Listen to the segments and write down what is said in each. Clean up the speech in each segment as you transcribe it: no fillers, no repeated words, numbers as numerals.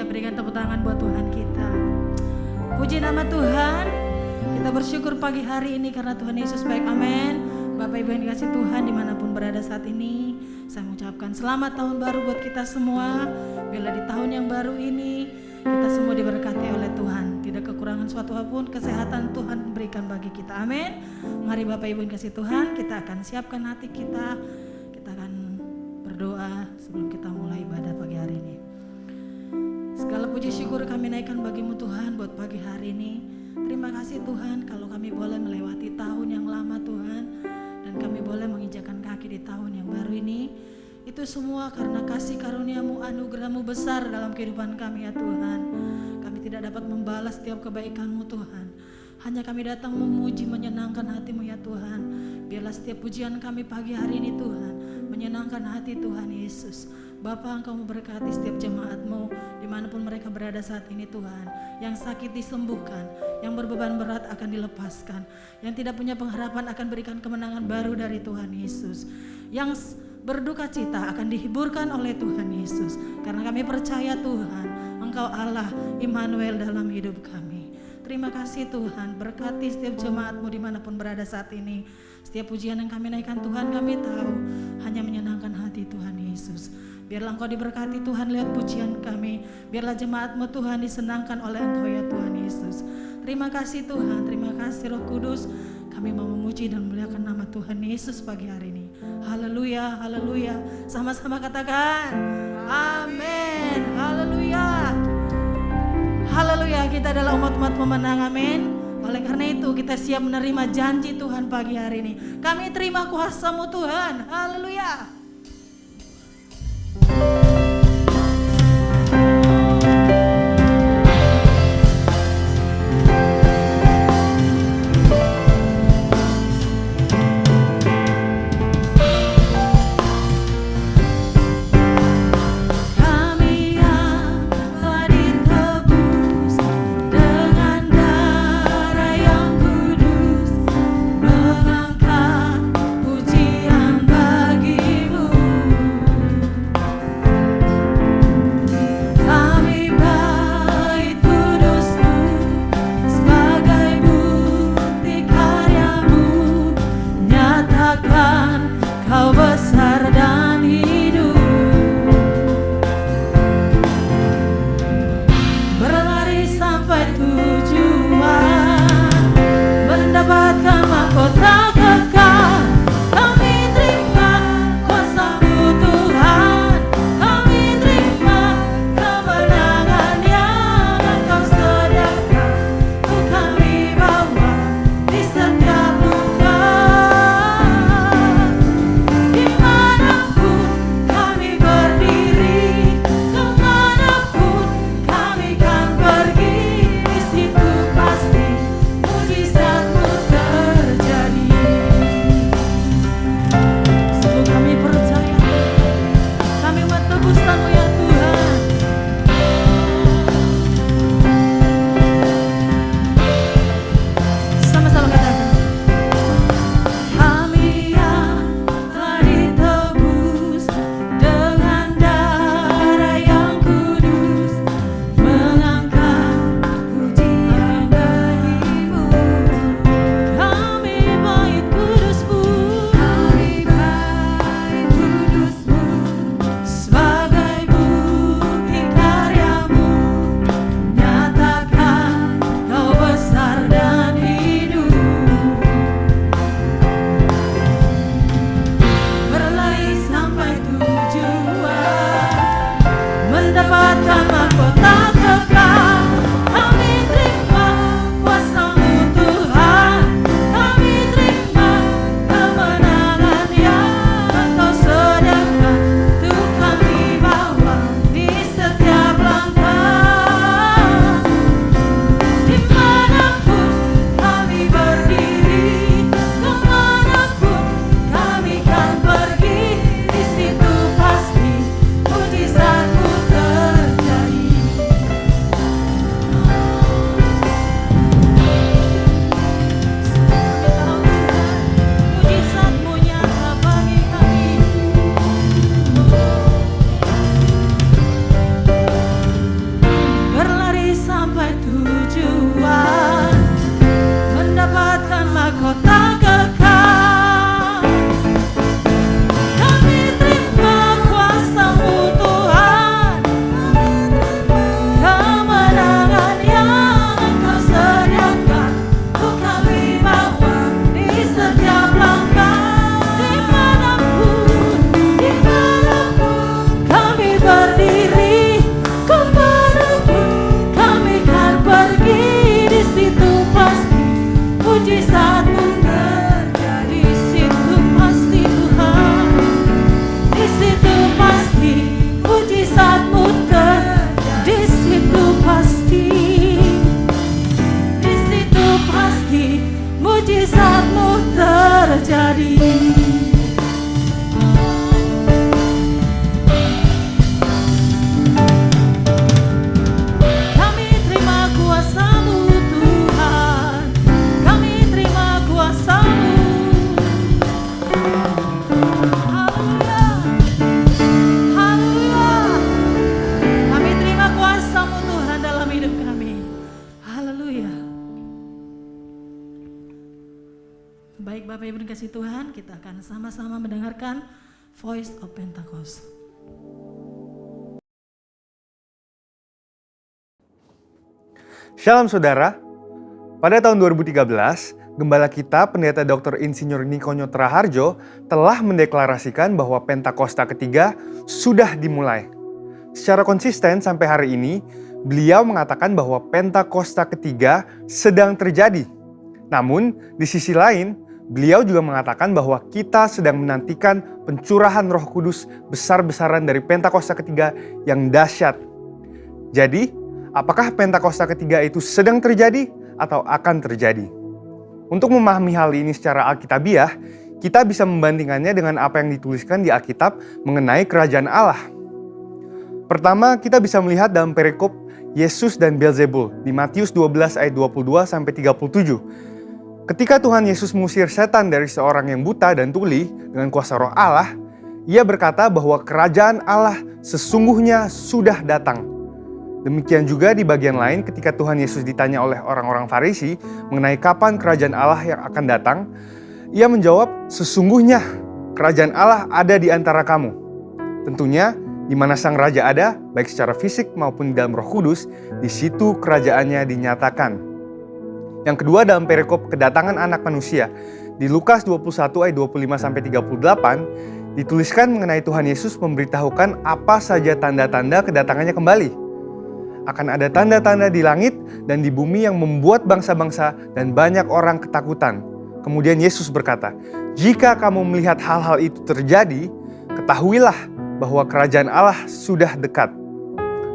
berikan tepuk tangan buat Tuhan kita. Puji nama Tuhan. Kita bersyukur pagi hari ini karena Tuhan Yesus baik. Amin. Bapak Ibu yang dikasih Tuhan dimanapun berada saat ini, saya mengucapkan selamat tahun baru buat kita semua. Bila di tahun yang baru ini kita semua diberkati oleh Tuhan, tidak kekurangan suatu apapun, kesehatan Tuhan berikan bagi kita. Amin. Mari Bapak Ibu yang dikasih Tuhan, kita akan siapkan hati kita. Kita akan berdoa sebelum kita mulai ibadah pagi hari ini. Segala puji syukur kami naikkan bagimu Tuhan buat pagi hari ini. Terima kasih Tuhan kalau kami boleh melewati tahun yang lama Tuhan, dan kami boleh menginjakkan kaki di tahun yang baru ini. Itu semua karena kasih karuniamu, anugerahmu besar dalam kehidupan kami ya Tuhan. Kami tidak dapat membalas setiap kebaikanmu Tuhan. Hanya kami datang memuji, menyenangkan hatimu ya Tuhan. Biarlah setiap pujian kami pagi hari ini Tuhan menyenangkan hati Tuhan Yesus. Bapa, Engkau memberkati setiap jemaatmu dimanapun mereka berada saat ini Tuhan. Yang sakit disembuhkan, yang berbeban berat akan dilepaskan, yang tidak punya pengharapan akan berikan kemenangan baru dari Tuhan Yesus. Yang berduka cita akan dihiburkan oleh Tuhan Yesus. Karena kami percaya Tuhan, Engkau Allah Immanuel dalam hidup kami. Terima kasih Tuhan, berkati setiap jemaatmu dimanapun berada saat ini. Setiap pujian yang kami naikkan Tuhan, kami tahu hanya menyenangkan hati Tuhan Yesus. Biarlah Engkau diberkati Tuhan lewat pujian kami. Biarlah jemaatmu Tuhan disenangkan oleh Engkau ya Tuhan Yesus. Terima kasih Tuhan, terima kasih Roh Kudus. Kami mau memuji dan memuliakan nama Tuhan Yesus pagi hari ini. Haleluya, haleluya. Sama-sama katakan amin, haleluya. Haleluya, kita adalah umat-umat pemenang, amin. Oleh karena itu kita siap menerima janji Tuhan pagi hari ini. Kami terima kuasa-Mu Tuhan, haleluya. Pujian bagimu dikasih Tuhan, kita akan sama-sama mendengarkan Voice of Pentecost. Shalom saudara, pada tahun 2013, Gembala kita, Pendeta Dr. Insinyur Nikonyo Traharjo, telah mendeklarasikan bahwa Pentakosta ketiga sudah dimulai. Secara konsisten sampai hari ini, beliau mengatakan bahwa Pentakosta ketiga sedang terjadi. Namun, di sisi lain, beliau juga mengatakan bahwa kita sedang menantikan pencurahan Roh Kudus besar-besaran dari Pentakosta ketiga yang dahsyat. Jadi, apakah Pentakosta ketiga itu sedang terjadi atau akan terjadi? Untuk memahami hal ini secara alkitabiah, kita bisa membandingkannya dengan apa yang dituliskan di Alkitab mengenai kerajaan Allah. Pertama, kita bisa melihat dalam perikop Yesus dan Beelzebul di Matius 12 ayat 22-37. Ketika Tuhan Yesus mengusir setan dari seorang yang buta dan tuli dengan kuasa Roh Allah, Ia berkata bahwa kerajaan Allah sesungguhnya sudah datang. Demikian juga di bagian lain ketika Tuhan Yesus ditanya oleh orang-orang Farisi mengenai kapan kerajaan Allah yang akan datang, Ia menjawab, sesungguhnya kerajaan Allah ada di antara kamu. Tentunya, di mana sang raja ada, baik secara fisik maupun di dalam Roh Kudus, di situ kerajaannya dinyatakan. Yang kedua dalam perikop kedatangan anak manusia, di Lukas 21 ayat 25-38, dituliskan mengenai Tuhan Yesus memberitahukan apa saja tanda-tanda kedatangannya kembali. Akan ada tanda-tanda di langit dan di bumi yang membuat bangsa-bangsa dan banyak orang ketakutan. Kemudian Yesus berkata, jika kamu melihat hal-hal itu terjadi, ketahuilah bahwa kerajaan Allah sudah dekat.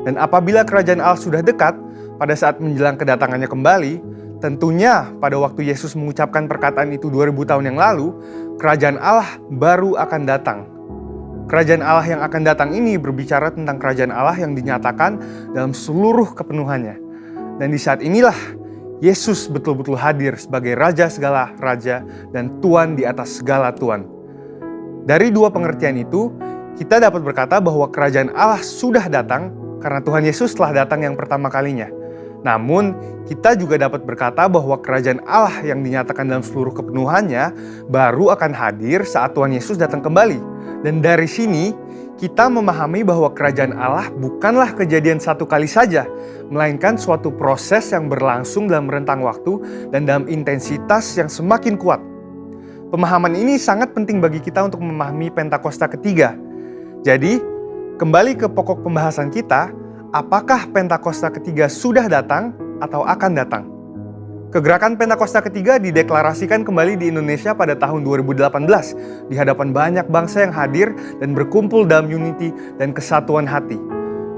Dan apabila kerajaan Allah sudah dekat, pada saat menjelang kedatangannya kembali, tentunya pada waktu Yesus mengucapkan perkataan itu 2000 tahun yang lalu, kerajaan Allah baru akan datang. Kerajaan Allah yang akan datang ini berbicara tentang kerajaan Allah yang dinyatakan dalam seluruh kepenuhannya. Dan di saat inilah Yesus betul-betul hadir sebagai Raja segala Raja dan Tuan di atas segala Tuan. Dari dua pengertian itu, kita dapat berkata bahwa kerajaan Allah sudah datang karena Tuhan Yesus telah datang yang pertama kalinya. Namun, kita juga dapat berkata bahwa kerajaan Allah yang dinyatakan dalam seluruh kepenuhannya baru akan hadir saat Tuhan Yesus datang kembali. Dan dari sini, kita memahami bahwa kerajaan Allah bukanlah kejadian satu kali saja, melainkan suatu proses yang berlangsung dalam rentang waktu dan dalam intensitas yang semakin kuat. Pemahaman ini sangat penting bagi kita untuk memahami Pentakosta ketiga. Jadi, kembali ke pokok pembahasan kita, apakah Pentakosta ketiga sudah datang atau akan datang? Kegerakan Pentakosta ketiga dideklarasikan kembali di Indonesia pada tahun 2018 di hadapan banyak bangsa yang hadir dan berkumpul dalam unity dan kesatuan hati.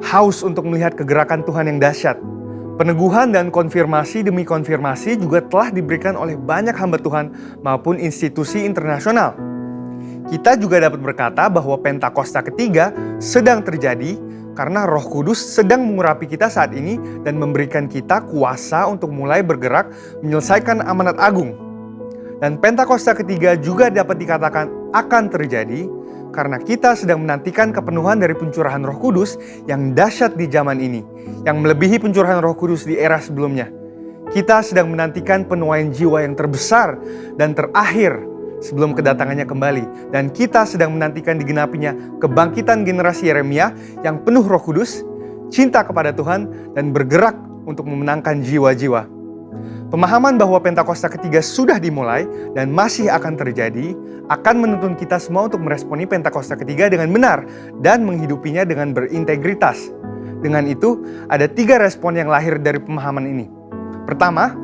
Haus untuk melihat kegerakan Tuhan yang dahsyat. Peneguhan dan konfirmasi demi konfirmasi juga telah diberikan oleh banyak hamba Tuhan maupun institusi internasional. Kita juga dapat berkata bahwa Pentakosta ketiga sedang terjadi karena Roh Kudus sedang mengurapi kita saat ini dan memberikan kita kuasa untuk mulai bergerak menyelesaikan amanat agung. Dan Pentakosta ketiga juga dapat dikatakan akan terjadi karena kita sedang menantikan kepenuhan dari pencurahan Roh Kudus yang dahsyat di zaman ini, yang melebihi pencurahan Roh Kudus di era sebelumnya. Kita sedang menantikan penuaian jiwa yang terbesar dan terakhir sebelum kedatangannya kembali. Dan kita sedang menantikan digenapinya kebangkitan generasi Yeremia yang penuh Roh Kudus, cinta kepada Tuhan, dan bergerak untuk memenangkan jiwa-jiwa. Pemahaman bahwa Pentakosta ketiga sudah dimulai dan masih akan terjadi akan menuntun kita semua untuk meresponi Pentakosta ketiga dengan benar dan menghidupinya dengan berintegritas. Dengan itu, ada 3 respon yang lahir dari pemahaman ini. Pertama,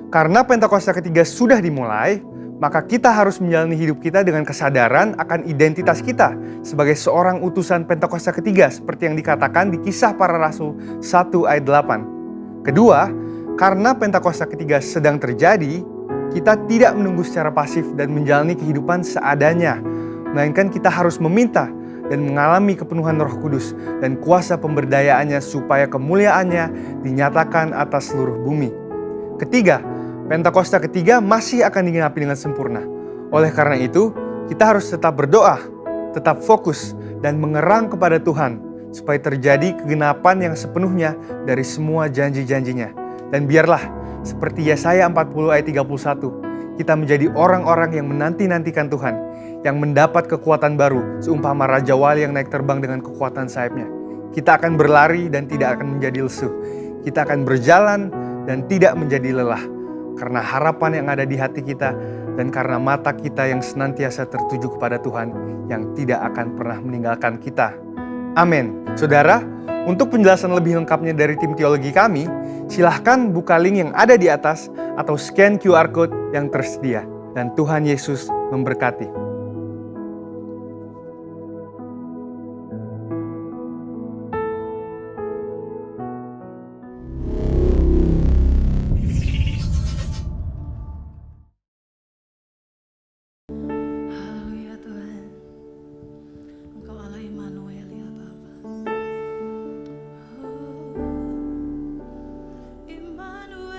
karena Pentakosta ketiga sudah dimulai, maka kita harus menjalani hidup kita dengan kesadaran akan identitas kita sebagai seorang utusan Pentakosta ketiga seperti yang dikatakan di Kisah Para Rasul 1 ayat 8. Kedua, karena Pentakosta ketiga sedang terjadi, kita tidak menunggu secara pasif dan menjalani kehidupan seadanya, melainkan kita harus meminta dan mengalami kepenuhan Roh Kudus dan kuasa pemberdayaannya supaya kemuliaannya dinyatakan atas seluruh bumi. Ketiga, Pentakosta ketiga masih akan digenapi dengan sempurna. Oleh karena itu, kita harus tetap berdoa, tetap fokus, dan mengerang kepada Tuhan supaya terjadi kegenapan yang sepenuhnya dari semua janji-janjinya. Dan biarlah, seperti Yesaya 40 ayat 31, kita menjadi orang-orang yang menanti-nantikan Tuhan, yang mendapat kekuatan baru, seumpama Raja Wali yang naik terbang dengan kekuatan sayapnya. Kita akan berlari dan tidak akan menjadi lesu. Kita akan berjalan dan tidak menjadi lelah. Karena harapan yang ada di hati kita dan karena mata kita yang senantiasa tertuju kepada Tuhan yang tidak akan pernah meninggalkan kita. Amin. Saudara, untuk penjelasan lebih lengkapnya dari tim teologi kami, silahkan buka link yang ada di atas atau scan QR Code yang tersedia. Dan Tuhan Yesus memberkati. Haleluya Tuhan. Engkau Allah Immanuel ya Bapa. Immanuel.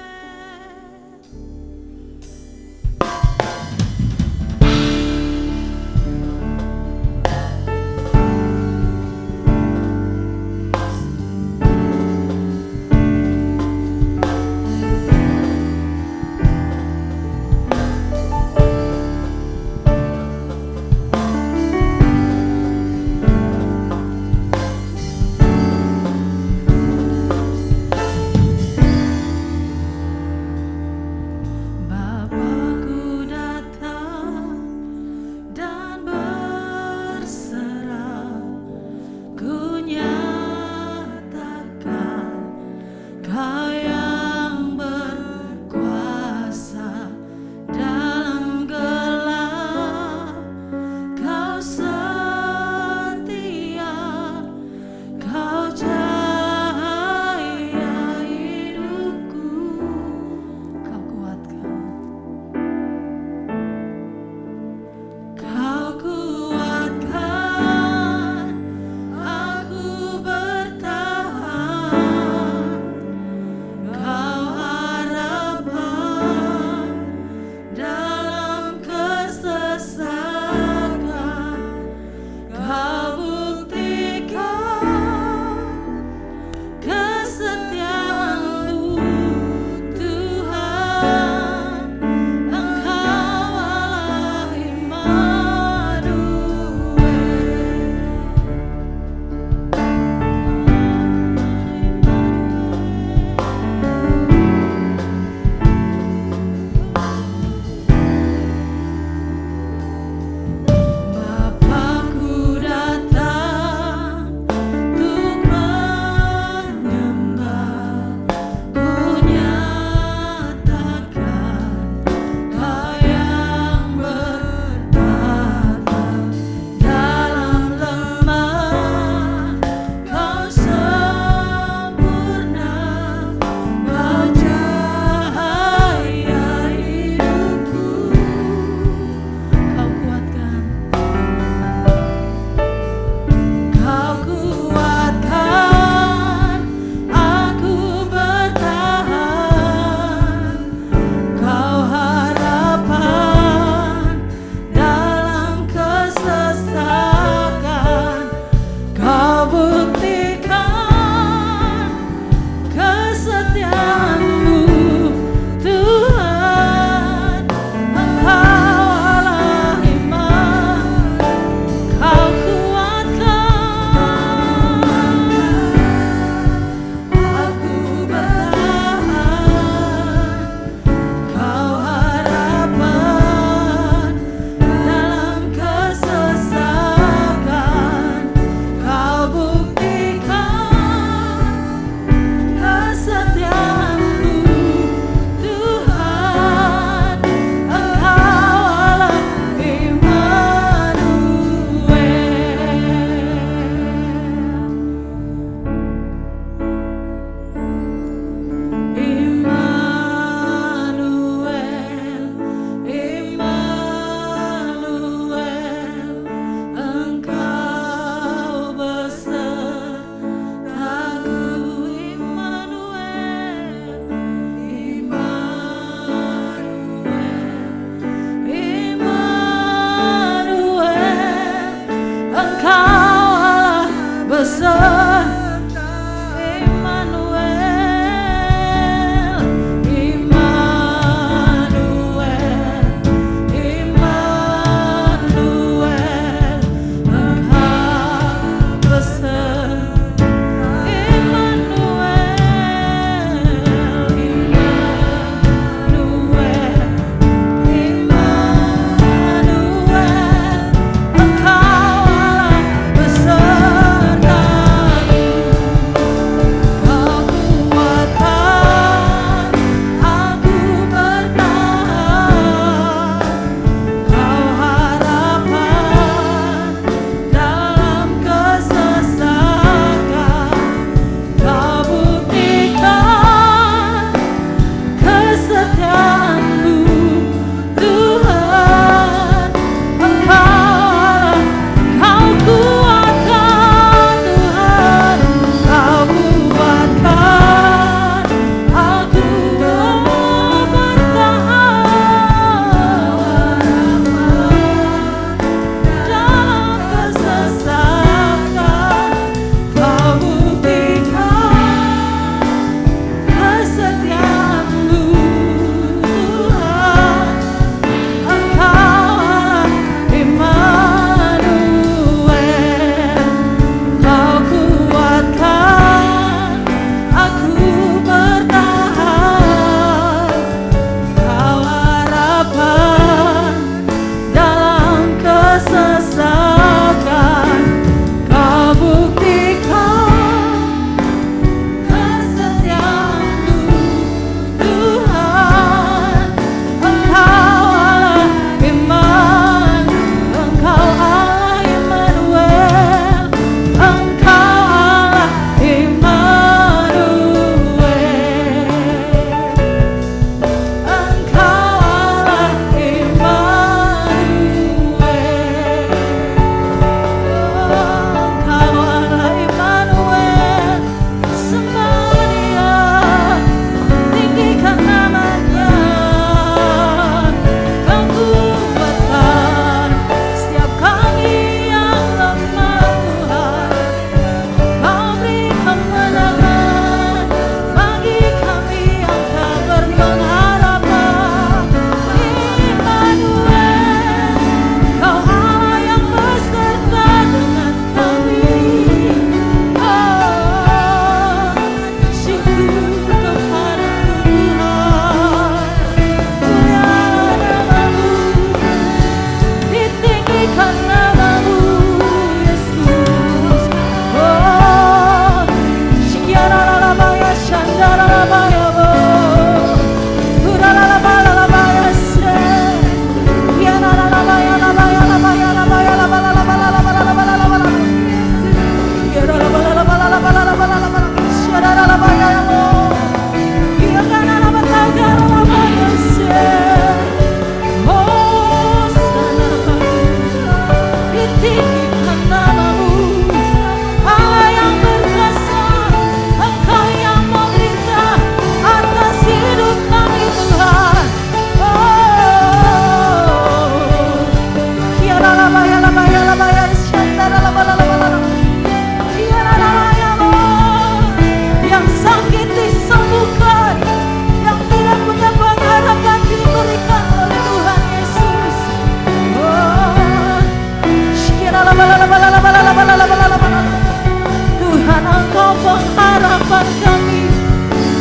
Tuhan, Engkau pengharapan kami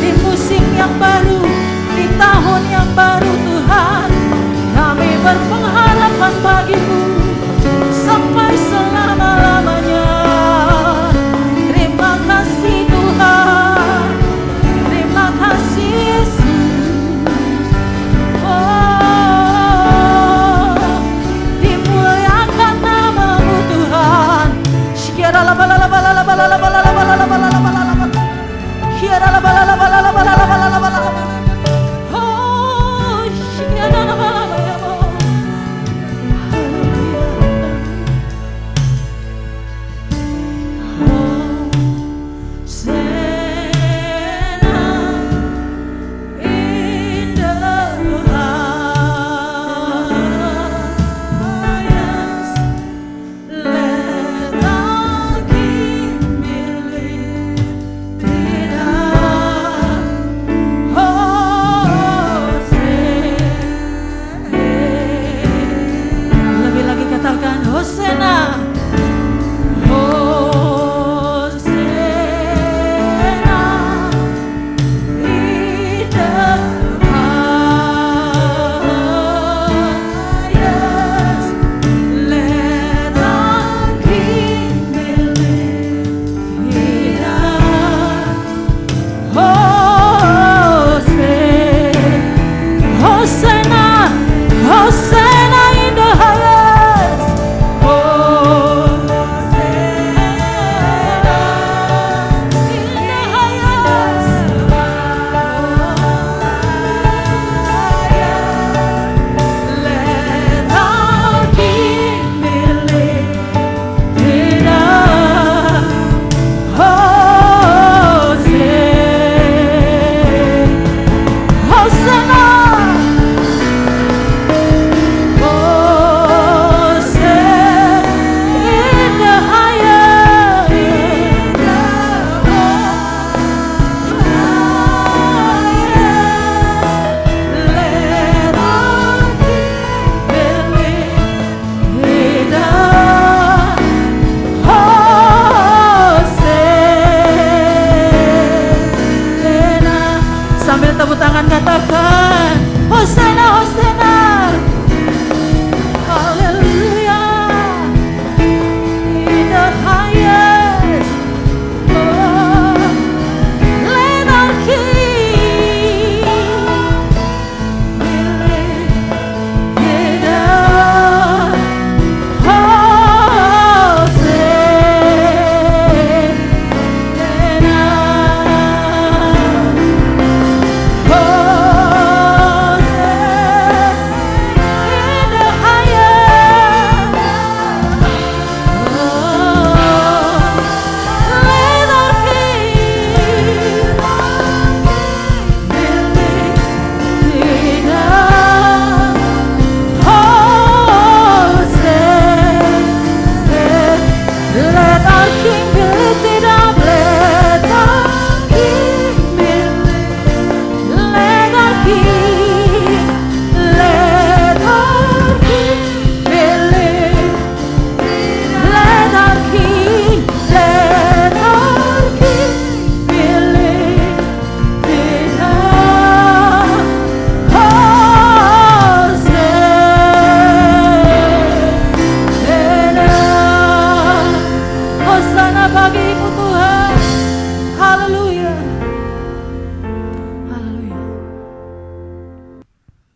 di musim yang baru, di tahun yang baru. Tuhan, kami berpengharapan bagimu sampai selama-lamanya. Terima kasih Tuhan, terima kasih Yesus. Oh, dimuliakan namamu Tuhan.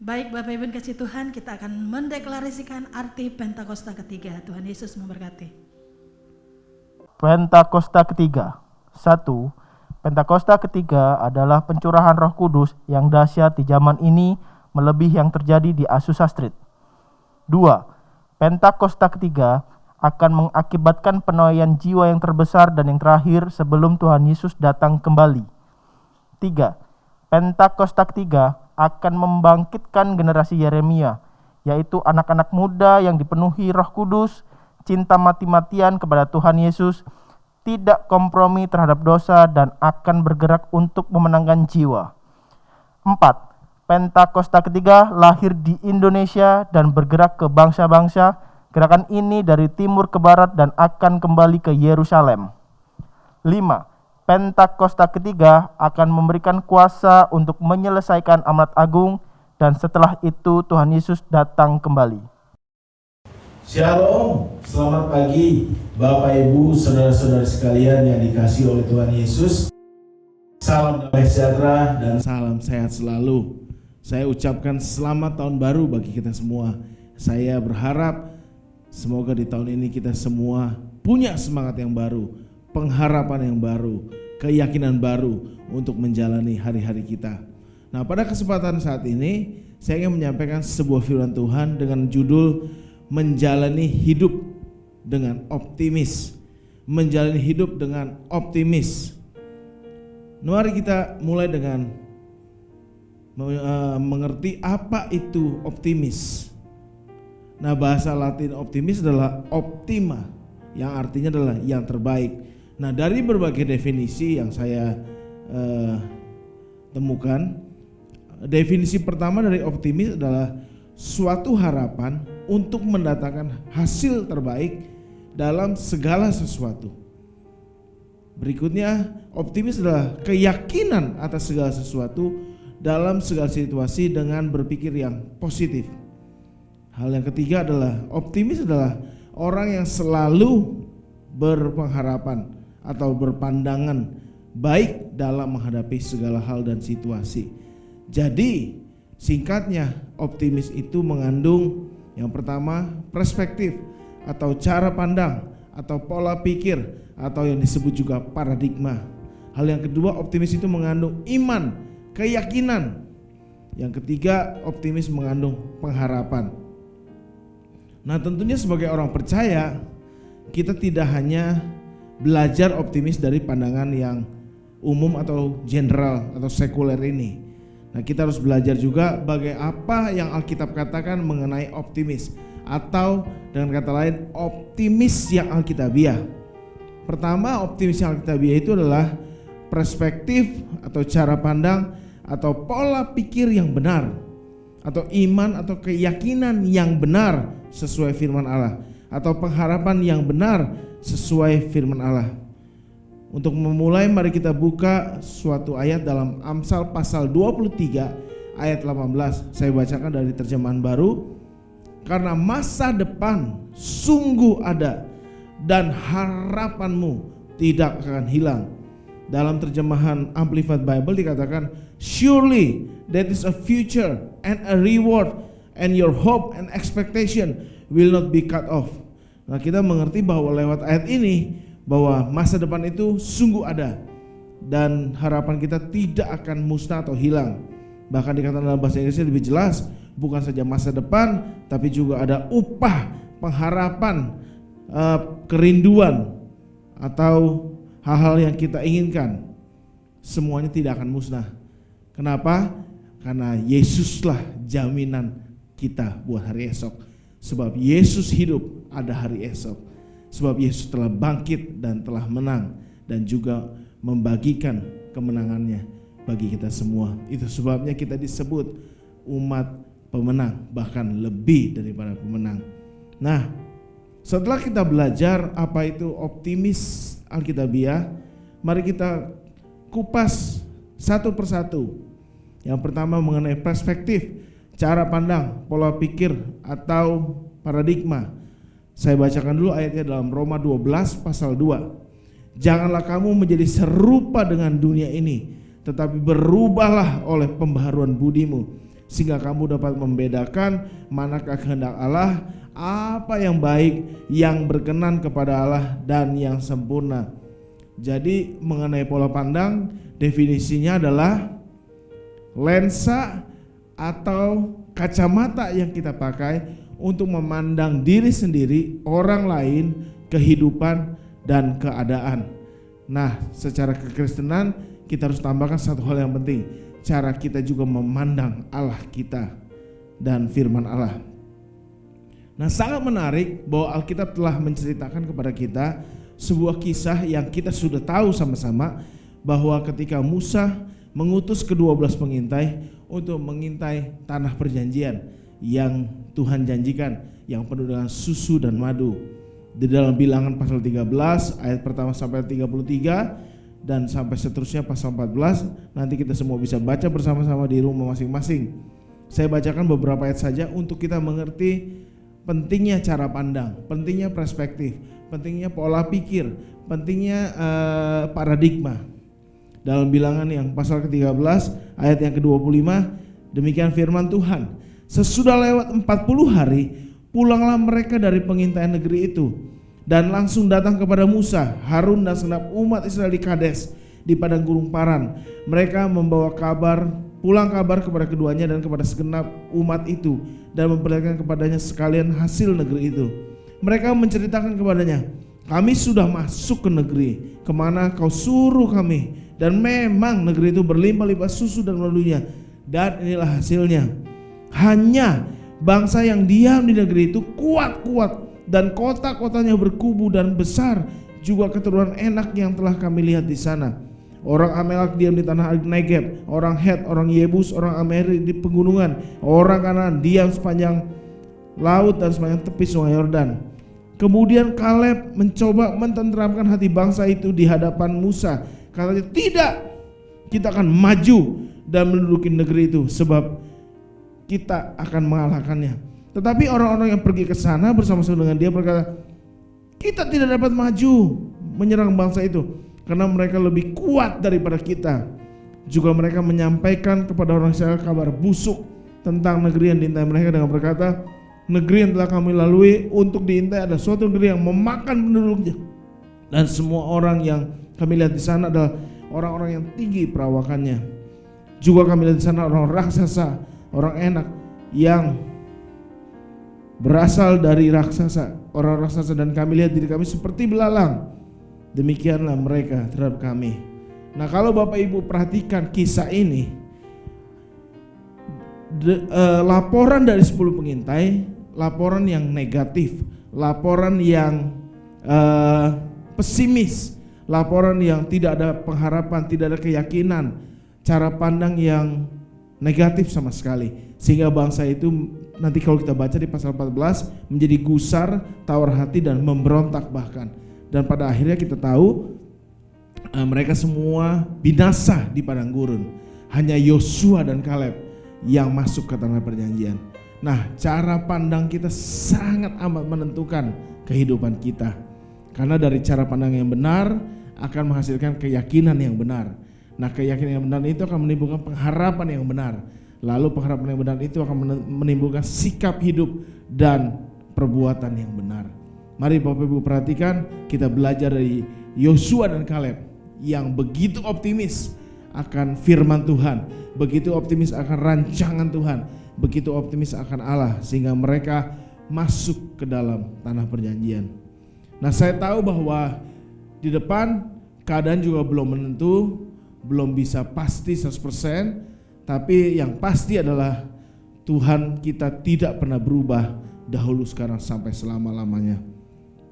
Baik Bapak Ibu kasih Tuhan, kita akan mendeklarasikan arti Pentakosta ketiga. Tuhan Yesus memberkati. Pentakosta ketiga. 1. Pentakosta ketiga adalah pencurahan Roh Kudus yang dahsyat di zaman ini melebihi yang terjadi di Azusa Street. 2. Pentakosta ketiga akan mengakibatkan penuaian jiwa yang terbesar dan yang terakhir sebelum Tuhan Yesus datang kembali. 3. Pentakosta ketiga akan membangkitkan generasi Yeremia, yaitu anak-anak muda yang dipenuhi Roh Kudus, cinta mati-matian kepada Tuhan Yesus, tidak kompromi terhadap dosa, dan akan bergerak untuk memenangkan jiwa. 4. Pentakosta ketiga lahir di Indonesia dan bergerak ke bangsa-bangsa, Gerakan ini dari timur ke barat dan akan kembali ke Yerusalem. 5. Pentakosta ketiga akan memberikan kuasa untuk menyelesaikan amanat agung, dan setelah itu Tuhan Yesus datang kembali. Shalom, selamat pagi Bapak Ibu, saudara-saudari sekalian yang dikasihi oleh Tuhan Yesus. Salam damai sejahtera dan salam sehat selalu. Saya ucapkan selamat tahun baru bagi kita semua. Saya berharap semoga di tahun ini kita semua punya semangat yang baru, pengharapan yang baru, keyakinan baru untuk menjalani hari-hari kita. Nah, pada kesempatan saat ini saya ingin menyampaikan sebuah firman Tuhan dengan judul menjalani hidup dengan optimis. Menjalani hidup dengan optimis. Mari kita mulai dengan mengerti apa itu optimis. Nah, bahasa Latin optimis adalah optima, yang artinya adalah yang terbaik. Nah, dari berbagai definisi yang saya temukan, definisi pertama dari optimis adalah suatu harapan untuk mendatangkan hasil terbaik dalam segala sesuatu. Berikutnya, optimis adalah keyakinan atas segala sesuatu dalam segala situasi dengan berpikir yang positif. Hal yang ketiga adalah optimis adalah orang yang selalu berpengharapan atau berpandangan baik dalam menghadapi segala hal dan situasi. Jadi, singkatnya, optimis itu mengandung yang pertama perspektif atau cara pandang atau pola pikir atau yang disebut juga paradigma. Hal yang kedua, optimis itu mengandung iman, keyakinan. Yang ketiga, optimis mengandung pengharapan. Nah, tentunya sebagai orang percaya, kita tidak hanya belajar optimis dari pandangan yang umum atau general atau sekuler ini. Nah, kita harus belajar juga apa yang Alkitab katakan mengenai optimis, atau dengan kata lain optimis yang alkitabiah. Pertama, optimis yang alkitabiah itu adalah perspektif atau cara pandang atau pola pikir yang benar, atau iman atau keyakinan yang benar sesuai firman Allah, atau pengharapan yang benar sesuai firman Allah. Untuk memulai, mari kita buka suatu ayat dalam Amsal pasal 23 ayat 18. Saya bacakan dari terjemahan baru. Karena masa depan sungguh ada dan harapanmu tidak akan hilang. Dalam terjemahan Amplified Bible dikatakan, surely that is a future and a reward, and your hope and expectation will not be cut off. Nah, kita mengerti bahwa lewat ayat ini bahwa masa depan itu sungguh ada dan harapan kita tidak akan musnah atau hilang. Bahkan dikatakan dalam bahasa Inggrisnya lebih jelas, bukan saja masa depan tapi juga ada upah, pengharapan, kerinduan atau hal-hal yang kita inginkan. Semuanya tidak akan musnah. Kenapa? Karena Yesuslah jaminan kita buat hari esok. Sebab Yesus hidup, ada hari esok. Sebab Yesus telah bangkit dan telah menang, dan juga membagikan kemenangannya bagi kita semua. Itu sebabnya kita disebut umat pemenang, bahkan lebih daripada pemenang. Nah, setelah kita belajar apa itu optimis alkitabiah, mari kita kupas satu persatu. Yang pertama mengenai perspektif, cara pandang, pola pikir atau paradigma. Saya bacakan dulu ayatnya dalam Roma 12 pasal 2. Janganlah kamu menjadi serupa dengan dunia ini, tetapi berubahlah oleh pembaharuan budimu, sehingga kamu dapat membedakan manakah kehendak Allah, apa yang baik, yang berkenan kepada Allah, dan yang sempurna. Jadi mengenai pola pandang, definisinya adalah lensa atau kacamata yang kita pakai untuk memandang diri sendiri, orang lain, kehidupan, dan keadaan. Nah, secara kekristenan kita harus tambahkan satu hal yang penting, cara kita juga memandang Allah kita dan firman Allah. Nah, sangat menarik bahwa Alkitab telah menceritakan kepada kita sebuah kisah yang kita sudah tahu sama-sama, bahwa ketika Musa mengutus ke-12 pengintai untuk mengintai tanah perjanjian yang Tuhan janjikan, yang penuh dengan susu dan madu. Di dalam Bilangan pasal 13 ayat pertama sampai 33 dan sampai seterusnya pasal 14, nanti kita semua bisa baca bersama-sama di rumah masing-masing. Saya bacakan beberapa ayat saja untuk kita mengerti pentingnya cara pandang, pentingnya perspektif, pentingnya pola pikir, pentingnya paradigma. Dalam Bilangan yang pasal ke-13 ayat yang ke-25, demikian firman Tuhan. Sesudah lewat 40 hari, pulanglah mereka dari pengintaian negeri itu dan langsung datang kepada Musa, Harun dan segenap umat Israel di Kades di padang gurun Paran. Mereka membawa pulang kabar kepada keduanya dan kepada segenap umat itu dan memperlihatkan kepadanya sekalian hasil negeri itu. Mereka menceritakan kepadanya, kami sudah masuk ke negeri kemana kau suruh kami, dan memang negeri itu berlimpah-limpah susu dan madunya, dan inilah hasilnya. Hanya bangsa yang diam di negeri itu kuat-kuat, dan kota-kotanya berkubu dan besar, juga keturunan Enak yang telah kami lihat di sana. Orang Amalek diam di tanah Negeb, orang Het, orang Yebus, orang Ameri di pegunungan, orang Kanaan diam sepanjang laut dan sepanjang tepi sungai Yordan. Kemudian Kaleb mencoba mententeramkan hati bangsa itu di hadapan Musa. Katanya, tidak, kita akan maju dan menduduki negeri itu, sebab kita akan mengalahkannya. Tetapi orang-orang yang pergi ke sana bersama-sama dengan dia berkata, kita tidak dapat maju menyerang bangsa itu, karena mereka lebih kuat daripada kita. Juga mereka menyampaikan kepada orang Israel kabar busuk tentang negeri yang diintai mereka dengan berkata, negeri yang telah kami lalui untuk diintai ada suatu negeri yang memakan penduduknya, dan semua orang yang kami lihat di sana adalah orang-orang yang tinggi perawakannya. Juga kami lihat di sana orang raksasa, orang Enak yang berasal dari raksasa, orang raksasa, dan kami lihat diri kami seperti belalang. Demikianlah mereka terhadap kami. Nah, kalau Bapak Ibu perhatikan kisah ini, laporan dari 10 pengintai, laporan yang negatif, laporan yang pesimis, laporan yang tidak ada pengharapan, tidak ada keyakinan, cara pandang yang negatif sama sekali. Sehingga bangsa itu nanti kalau kita baca di pasal 14 menjadi gusar, tawar hati, dan memberontak bahkan. Dan pada akhirnya kita tahu mereka semua binasa di padang gurun. Hanya Yosua dan Kaleb yang masuk ke tanah perjanjian. Nah, cara pandang kita sangat amat menentukan kehidupan kita. Karena dari cara pandang yang benar akan menghasilkan keyakinan yang benar. Nah, keyakinan yang benar itu akan menimbulkan pengharapan yang benar. Lalu pengharapan yang benar itu akan menimbulkan sikap hidup dan perbuatan yang benar. Mari Bapak Ibu perhatikan, kita belajar dari Yosua dan Kaleb yang begitu optimis akan firman Tuhan, begitu optimis akan rancangan Tuhan, begitu optimis akan Allah, sehingga mereka masuk ke dalam tanah perjanjian. Nah, saya tahu bahwa di depan keadaan juga belum menentu, belum bisa pasti 100%, tapi yang pasti adalah Tuhan kita tidak pernah berubah dahulu, sekarang, sampai selama-lamanya.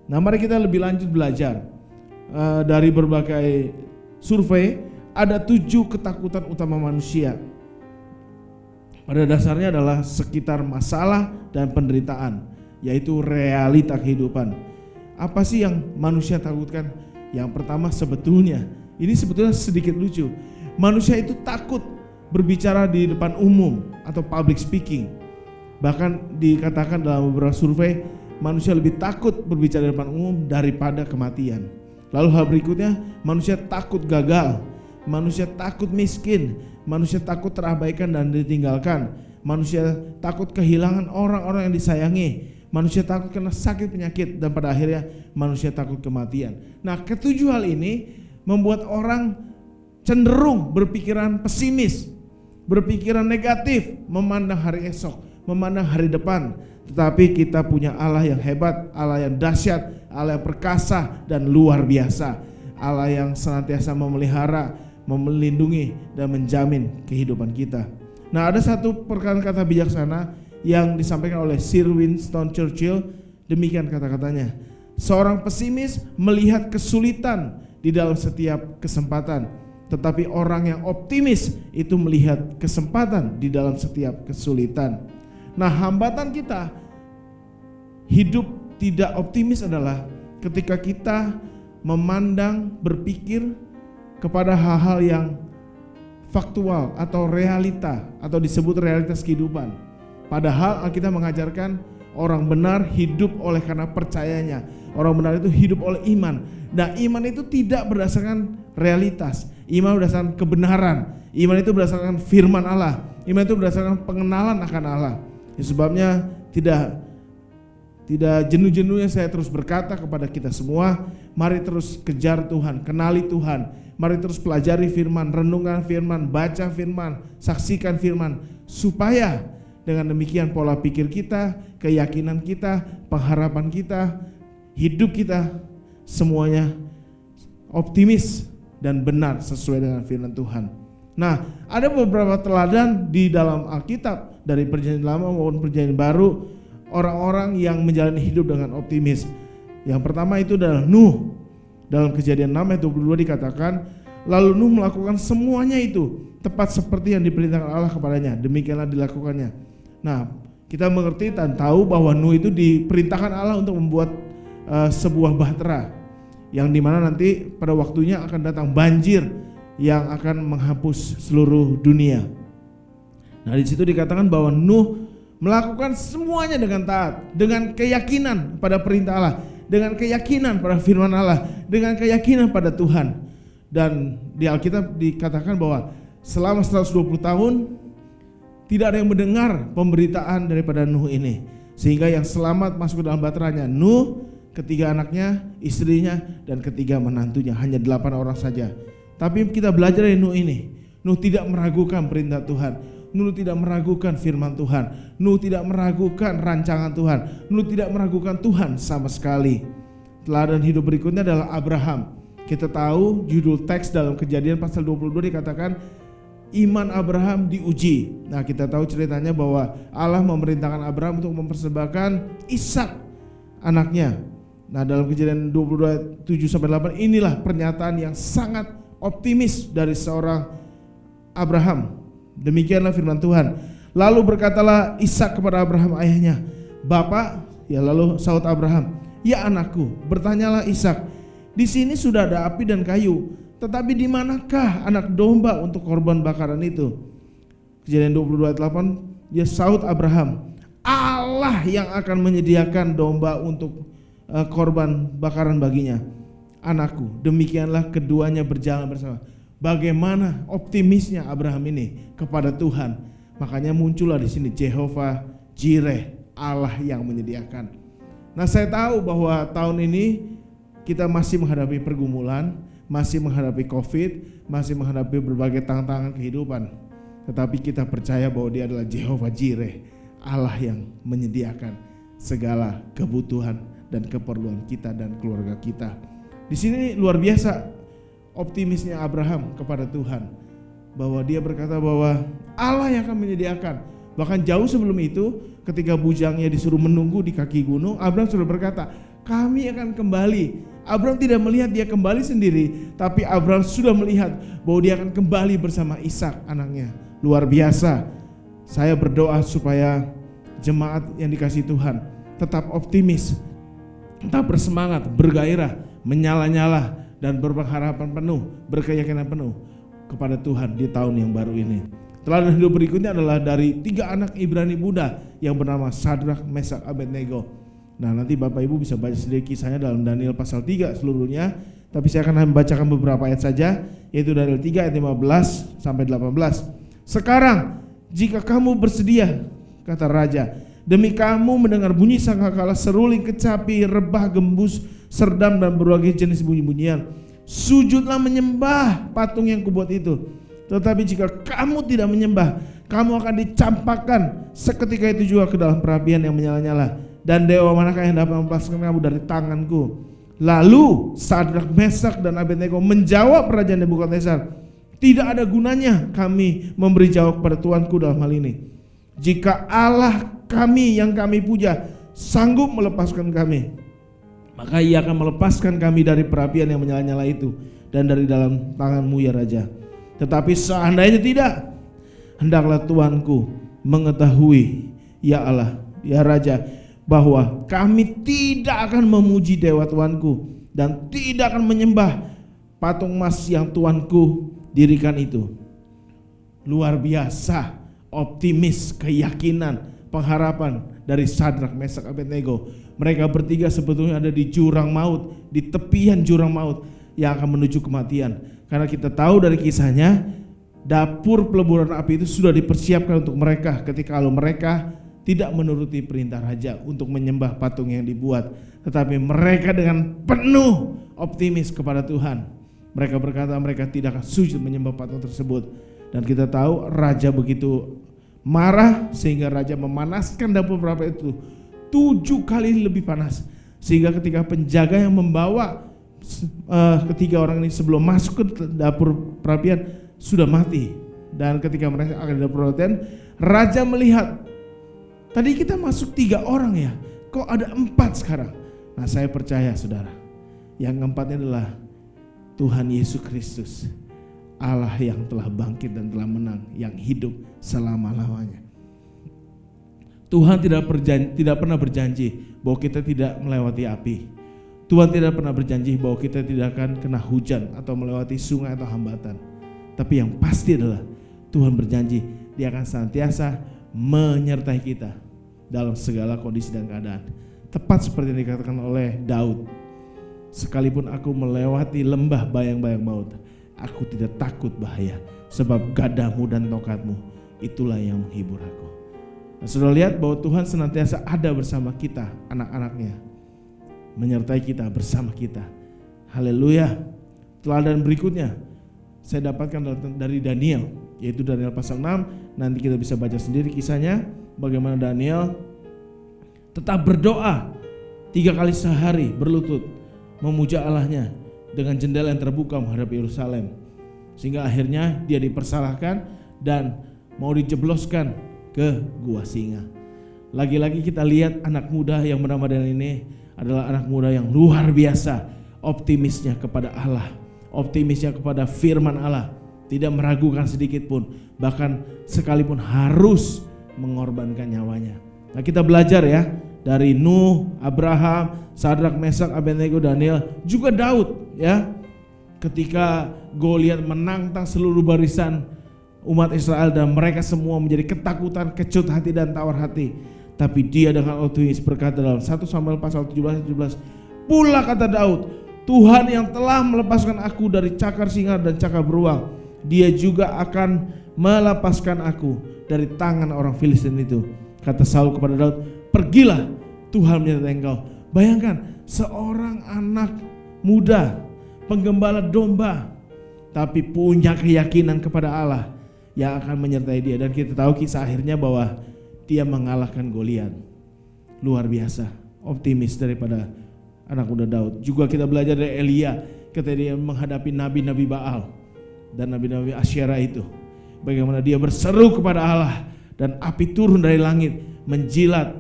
Nah, mari kita lebih lanjut belajar. Dari berbagai survei, ada 7 ketakutan utama manusia. Pada dasarnya adalah sekitar masalah dan penderitaan, yaitu realita kehidupan. Apa sih yang manusia takutkan? Yang pertama, ini sebetulnya sedikit lucu. Manusia itu takut berbicara di depan umum atau public speaking. Bahkan dikatakan dalam beberapa survei, manusia lebih takut berbicara di depan umum daripada kematian. Lalu hal berikutnya, manusia takut gagal, manusia takut miskin, manusia takut terabaikan dan ditinggalkan, manusia takut kehilangan orang-orang yang disayangi, manusia takut kena sakit penyakit, dan pada akhirnya manusia takut kematian. Nah, ketujuh hal ini membuat orang cenderung berpikiran pesimis, berpikiran negatif, memandang hari esok, memandang hari depan. Tetapi kita punya Allah yang hebat, Allah yang dahsyat, Allah yang perkasa dan luar biasa, Allah yang senantiasa memelihara, melindungi, dan menjamin kehidupan kita. Nah, ada satu perkataan kata bijaksana yang disampaikan oleh Sir Winston Churchill. Demikian kata-katanya, seorang pesimis melihat kesulitan di dalam setiap kesempatan, tetapi orang yang optimis itu melihat kesempatan di dalam setiap kesulitan. Nah, hambatan kita hidup tidak optimis adalah ketika kita memandang, berpikir kepada hal-hal yang faktual atau realita atau disebut realitas kehidupan. Padahal Alkitab mengajarkan orang benar hidup oleh karena percayanya. Orang benar itu hidup oleh iman. Nah, iman itu tidak berdasarkan realitas. Iman berdasarkan kebenaran. Iman itu berdasarkan firman Allah. Iman itu berdasarkan pengenalan akan Allah. Sebabnya tidak jenuh-jenuhnya saya terus berkata kepada kita semua, mari terus kejar Tuhan, kenali Tuhan. Mari terus pelajari firman, renungkan firman, baca firman, saksikan firman, supaya dengan demikian pola pikir kita, keyakinan kita, pengharapan kita, hidup kita semuanya optimis dan benar sesuai dengan firman Tuhan. Nah, ada beberapa teladan di dalam Alkitab dari Perjanjian Lama maupun Perjanjian Baru, orang-orang yang menjalani hidup dengan optimis. Yang pertama itu adalah Nuh. Dalam Kejadian 6 ayat 22 dikatakan, lalu Nuh melakukan semuanya itu tepat seperti yang diperintahkan Allah kepadanya. Demikianlah dilakukannya. Nah, kita mengerti dan tahu bahwa Nuh itu diperintahkan Allah untuk membuat sebuah bahtera, yang dimana nanti pada waktunya akan datang banjir yang akan menghapus seluruh dunia. Nah, di situ dikatakan bahwa Nuh melakukan semuanya dengan taat, dengan keyakinan pada perintah Allah, dengan keyakinan pada firman Allah, dengan keyakinan pada Tuhan. Dan di Alkitab dikatakan bahwa selama 120 tahun tidak ada yang mendengar pemberitaan daripada Nuh ini, sehingga yang selamat masuk ke dalam bahteranya Nuh, ketiga anaknya, istrinya, dan ketiga menantunya. Hanya 8 orang saja. Tapi kita belajar dari Nuh ini. Nuh tidak meragukan perintah Tuhan. Nuh tidak meragukan firman Tuhan. Nuh tidak meragukan rancangan Tuhan. Nuh tidak meragukan Tuhan sama sekali. Teladan hidup berikutnya adalah Abraham. Kita tahu judul teks dalam Kejadian pasal 22 dikatakan iman Abraham diuji. Nah, kita tahu ceritanya bahwa Allah memerintahkan Abraham untuk mempersembahkan Ishak anaknya. Nah, dalam Kejadian 22 7-8 inilah pernyataan yang sangat optimis dari seorang Abraham. Demikianlah firman Tuhan. Lalu berkatalah Ishak kepada Abraham ayahnya, "Bapak," ya lalu sahut Abraham, "Ya anakku." Bertanyalah Ishak, "Di sini sudah ada api dan kayu, tetapi di manakah anak domba untuk korban bakaran itu?" Kejadian 22 ayat 8, ya sahut Abraham, "Allah yang akan menyediakan domba untuk korban bakaran baginya." Anakku, demikianlah keduanya berjalan bersama. Bagaimana optimisnya Abraham ini kepada Tuhan. Makanya muncullah di sini Jehovah Jireh, Allah yang menyediakan. Nah, saya tahu bahwa tahun ini kita masih menghadapi pergumulan, masih menghadapi COVID, masih menghadapi berbagai tantangan kehidupan. Tetapi kita percaya bahwa Dia adalah Jehovah Jireh, Allah yang menyediakan segala kebutuhan dan keperluan kita dan keluarga kita. Di sini luar biasa optimisnya Abraham kepada Tuhan, bahwa dia berkata bahwa Allah yang akan menyediakan. Bahkan jauh sebelum itu, ketika bujangnya disuruh menunggu di kaki gunung, Abraham sudah berkata, "Kami akan kembali." Abraham tidak melihat dia kembali sendiri, tapi Abraham sudah melihat bahwa dia akan kembali bersama Ishak anaknya. Luar biasa. Saya berdoa supaya jemaat yang dikasihi Tuhan tetap optimis, tetap bersemangat, bergairah, menyala-nyala, dan berpengharapan penuh, berkeyakinan penuh kepada Tuhan di tahun yang baru ini. Teladan hidup berikutnya adalah dari 3 anak Ibrani muda yang bernama Sadrak, Mesak, Abednego. Nah, nanti Bapak Ibu bisa baca sendiri kisahnya dalam Daniel pasal 3 seluruhnya, tapi saya akan membacakan beberapa ayat saja, yaitu Daniel 3 ayat 15 sampai 18. "Sekarang jika kamu bersedia," kata raja, "demi kamu mendengar bunyi sangkakala, seruling, kecapi, rebah, gembus, serdam, dan berbagai jenis bunyi-bunyian, sujudlah menyembah patung yang kubuat itu. Tetapi jika kamu tidak menyembah, kamu akan dicampakkan seketika itu juga ke dalam perapian yang menyala-nyala. Dan dewa manakah yang dapat melepaskan kamu dari tanganku?" Lalu Sadrak, Mesak, dan Abednego menjawab Raja Nebukadnezar, "Tidak ada gunanya kami memberi jawab kepada Tuanku dalam hal ini. Jika Allah kami yang kami puja sanggup melepaskan kami, maka Ia akan melepaskan kami dari perapian yang menyala-nyala itu dan dari dalam tanganmu ya Raja. Tetapi seandainya tidak, hendaklah Tuanku mengetahui ya Allah, ya Raja, bahwa kami tidak akan memuji dewa Tuanku dan tidak akan menyembah patung emas yang Tuanku dirikan itu. Luar biasa, optimis, keyakinan, pengharapan dari Sadrak, Mesak, Abednego. Mereka bertiga sebetulnya ada di jurang maut, di tepian jurang maut yang akan menuju kematian. Karena kita tahu dari kisahnya, dapur peleburan api itu sudah dipersiapkan untuk mereka ketika kalau mereka tidak menuruti perintah raja untuk menyembah patung yang dibuat. Tetapi mereka dengan penuh optimis kepada Tuhan, mereka berkata mereka tidak akan sujud menyembah patung tersebut. Dan kita tahu raja begitu marah sehingga raja memanaskan dapur perapian itu 7 kali lebih panas, sehingga ketika penjaga yang membawa ketiga orang ini sebelum masuk ke dapur perapian sudah mati. Dan ketika mereka akan di dapur perapian, raja melihat, tadi kita masuk 3 orang ya, kok ada 4 sekarang. Nah, saya percaya saudara, yang keempatnya adalah Tuhan Yesus Kristus, Allah yang telah bangkit dan telah menang, yang hidup selama-lamanya. Tuhan tidak pernah berjanji bahwa kita tidak melewati api. Tuhan tidak pernah berjanji bahwa kita tidak akan kena hujan atau melewati sungai atau hambatan. Tapi yang pasti adalah Tuhan berjanji Dia akan senantiasa menyertai kita dalam segala kondisi dan keadaan. Tepat seperti yang dikatakan oleh Daud, sekalipun aku melewati lembah bayang-bayang maut, aku tidak takut bahaya, sebab gadamu dan tongkatmu itulah yang menghibur aku. Nah, sudah lihat bahwa Tuhan senantiasa ada bersama kita, anak-anaknya, menyertai kita, bersama kita. Haleluya. Teladan berikutnya saya dapatkan dari Daniel, yaitu Daniel pasal 6. Nanti kita bisa baca sendiri kisahnya, bagaimana Daniel tetap berdoa 3 kali sehari berlutut memuja Allahnya dengan jendela yang terbuka menghadap Yerusalem, sehingga akhirnya dia dipersalahkan dan mau dijebloskan ke gua singa. Lagi-lagi kita lihat anak muda yang bernama Daniel ini adalah anak muda yang luar biasa, optimisnya kepada Allah, optimisnya kepada firman Allah, tidak meragukan sedikit pun, bahkan sekalipun harus mengorbankan nyawanya. Nah, kita belajar ya dari Nuh, Abraham, Sadrak, Mesak, Abednego, Daniel, juga Daud ya. Ketika Goliat menantang seluruh barisan umat Israel dan mereka semua menjadi ketakutan, kecut hati dan tawar hati, tapi dia dengan optimis berkata dalam 1 Samuel pasal 17, pula kata Daud, Tuhan yang telah melepaskan aku dari cakar singa dan cakar beruang, Dia juga akan melepaskan aku dari tangan orang Filistin itu. Kata Saul kepada Daud, pergilah, Tuhan menyertai engkau. Bayangkan seorang anak muda, penggembala domba, tapi punya keyakinan kepada Allah yang akan menyertai dia. Dan kita tahu kisah akhirnya bahwa dia mengalahkan Goliat. Luar biasa, optimis daripada anak muda Daud. Juga kita belajar dari Elia ketika dia menghadapi nabi-nabi Baal dan nabi-nabi Asyera itu, bagaimana dia berseru kepada Allah dan api turun dari langit menjilat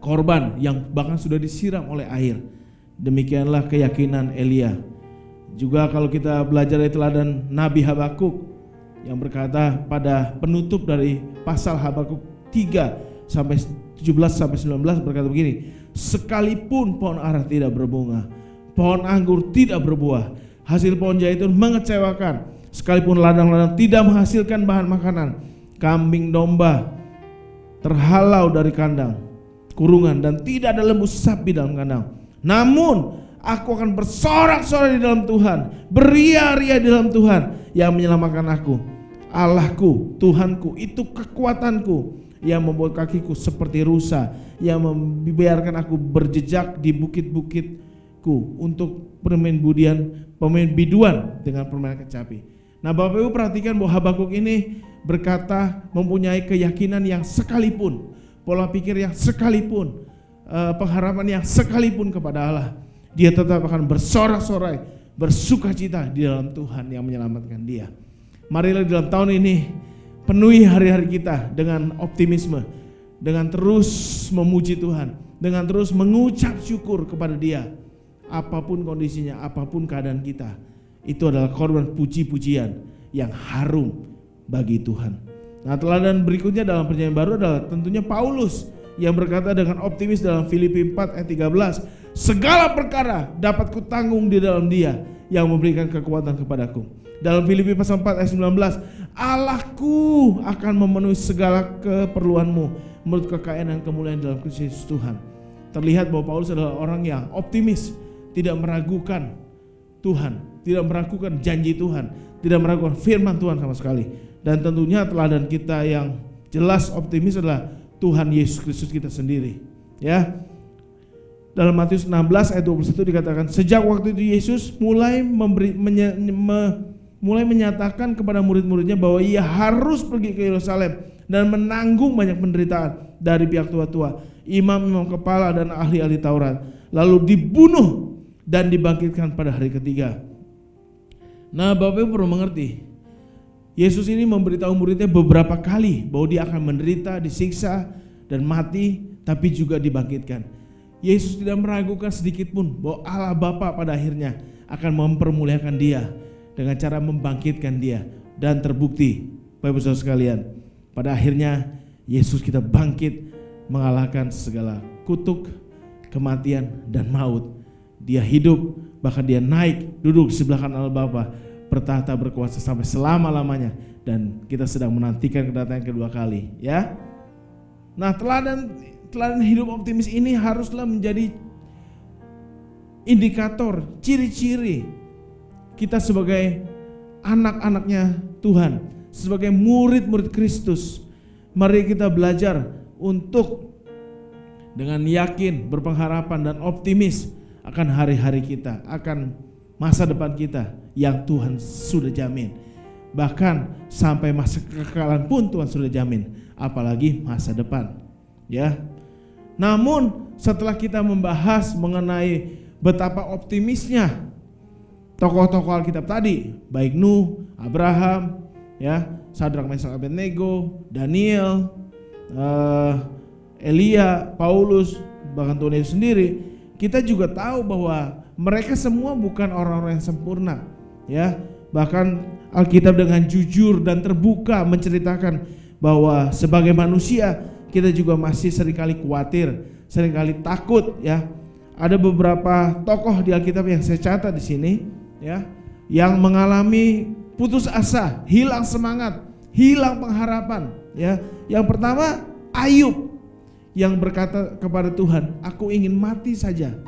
korban yang bahkan sudah disiram oleh air. Demikianlah keyakinan Elia. Juga kalau kita belajar dari teladan Nabi Habakuk yang berkata pada penutup dari pasal Habakuk 3 sampai 17 sampai 19 berkata begini, sekalipun pohon ara tidak berbunga, pohon anggur tidak berbuah, hasil pohon zaitun mengecewakan, sekalipun ladang-ladang tidak menghasilkan bahan makanan, kambing domba terhalau dari kandang kurungan dan tidak ada lembu sapi dalam kandang, namun aku akan bersorak-sorai di dalam Tuhan, beria-ria di dalam Tuhan yang menyelamatkan aku. Allahku, Tuhanku, itu kekuatanku yang membuat kakiku seperti rusa, yang membiarkan aku berjejak di bukit-bukitku untuk bermain biduan dengan permainan kecapi. Nah, Bapak Ibu perhatikan bahwa Habakuk ini berkata mempunyai keyakinan yang sekalipun, pola pikir yang sekalipun, pengharapan yang sekalipun kepada Allah, dia tetap akan bersorak-sorai, bersukacita di dalam Tuhan yang menyelamatkan dia. Marilah di dalam tahun ini penuhi hari-hari kita dengan optimisme, dengan terus memuji Tuhan, dengan terus mengucap syukur kepada Dia. Apapun kondisinya, apapun keadaan kita, itu adalah korban puji-pujian yang harum bagi Tuhan. Nah, teladan berikutnya dalam Perjanjian Baru adalah tentunya Paulus yang berkata dengan optimis dalam Filipi 4 ayat 13, segala perkara dapat kutanggung di dalam Dia yang memberikan kekuatan kepadaku. Dalam Filipi pasal 4 ayat 19, Allahku akan memenuhi segala keperluanmu menurut kekayaan dan kemuliaan dalam Kristus Yesus Tuhan. Terlihat bahwa Paulus adalah orang yang optimis, tidak meragukan Tuhan, tidak meragukan janji Tuhan, tidak meragukan firman Tuhan sama sekali. Dan tentunya teladan kita yang jelas optimis adalah Tuhan Yesus Kristus kita sendiri. Ya. Dalam Matius 16 ayat 21 dikatakan, sejak waktu itu Yesus mulai menyatakan kepada murid-muridnya bahwa ia harus pergi ke Yerusalem dan menanggung banyak penderitaan dari pihak tua-tua, imam-imam kepala dan ahli-ahli Taurat, lalu dibunuh dan dibangkitkan pada hari ketiga. Nah, Bapak Ibu perlu mengerti, Yesus ini memberitahu muridnya beberapa kali bahwa dia akan menderita, disiksa, dan mati, tapi juga dibangkitkan. Yesus tidak meragukan sedikit pun bahwa Allah Bapa pada akhirnya akan mempermuliakan dia dengan cara membangkitkan dia. Dan terbukti, Bapak Ibu Saudara sekalian, pada akhirnya Yesus kita bangkit mengalahkan segala kutuk, kematian, dan maut. Dia hidup, bahkan dia naik, duduk di sebelah kanan Allah Bapa, bertahta berkuasa sampai selama-lamanya, dan kita sedang menantikan kedatangan kedua kali, ya. Nah, teladan hidup optimis ini haruslah menjadi indikator, ciri-ciri kita sebagai anak-anaknya Tuhan, sebagai murid-murid Kristus. Mari kita belajar untuk dengan yakin, berpengharapan dan optimis akan hari-hari kita, akan masa depan kita yang Tuhan sudah jamin. Bahkan sampai masa kekekalan pun Tuhan sudah jamin, apalagi masa depan, ya. Namun setelah kita membahas mengenai betapa optimisnya tokoh-tokoh Alkitab tadi, baik Nuh, Abraham, ya, Sadrak, Mesak, Abednego, Daniel, Elia, Paulus, bahkan Tuhan Yesus sendiri, kita juga tahu bahwa mereka semua bukan orang-orang yang sempurna, ya. Bahkan Alkitab dengan jujur dan terbuka menceritakan bahwa sebagai manusia kita juga masih seringkali khawatir, seringkali takut, ya. Ada beberapa tokoh di Alkitab yang saya catat di sini, ya, yang mengalami putus asa, hilang semangat, hilang pengharapan, ya. Yang pertama Ayub yang berkata kepada Tuhan, aku ingin mati saja.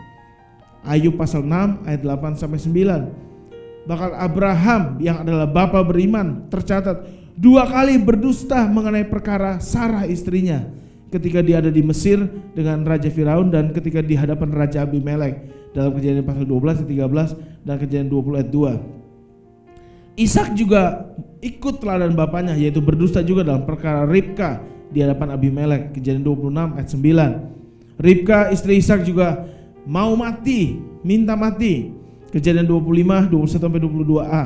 Ayub pasal 6 ayat 8 sampai 9. Bahkan Abraham yang adalah bapa beriman tercatat 2 kali berdusta mengenai perkara Sarah istrinya, ketika dia ada di Mesir dengan Raja Firaun dan ketika di hadapan Raja Abimelek, dalam Kejadian pasal 12 ayat 13 dan Kejadian 20 ayat 2. Ishak juga ikut teladan bapaknya, yaitu berdusta juga dalam perkara Ribka di hadapan Abimelek, Kejadian 26 ayat 9. Ribka istri Ishak juga mau mati, minta mati, Kejadian 25 21 sampai 22a.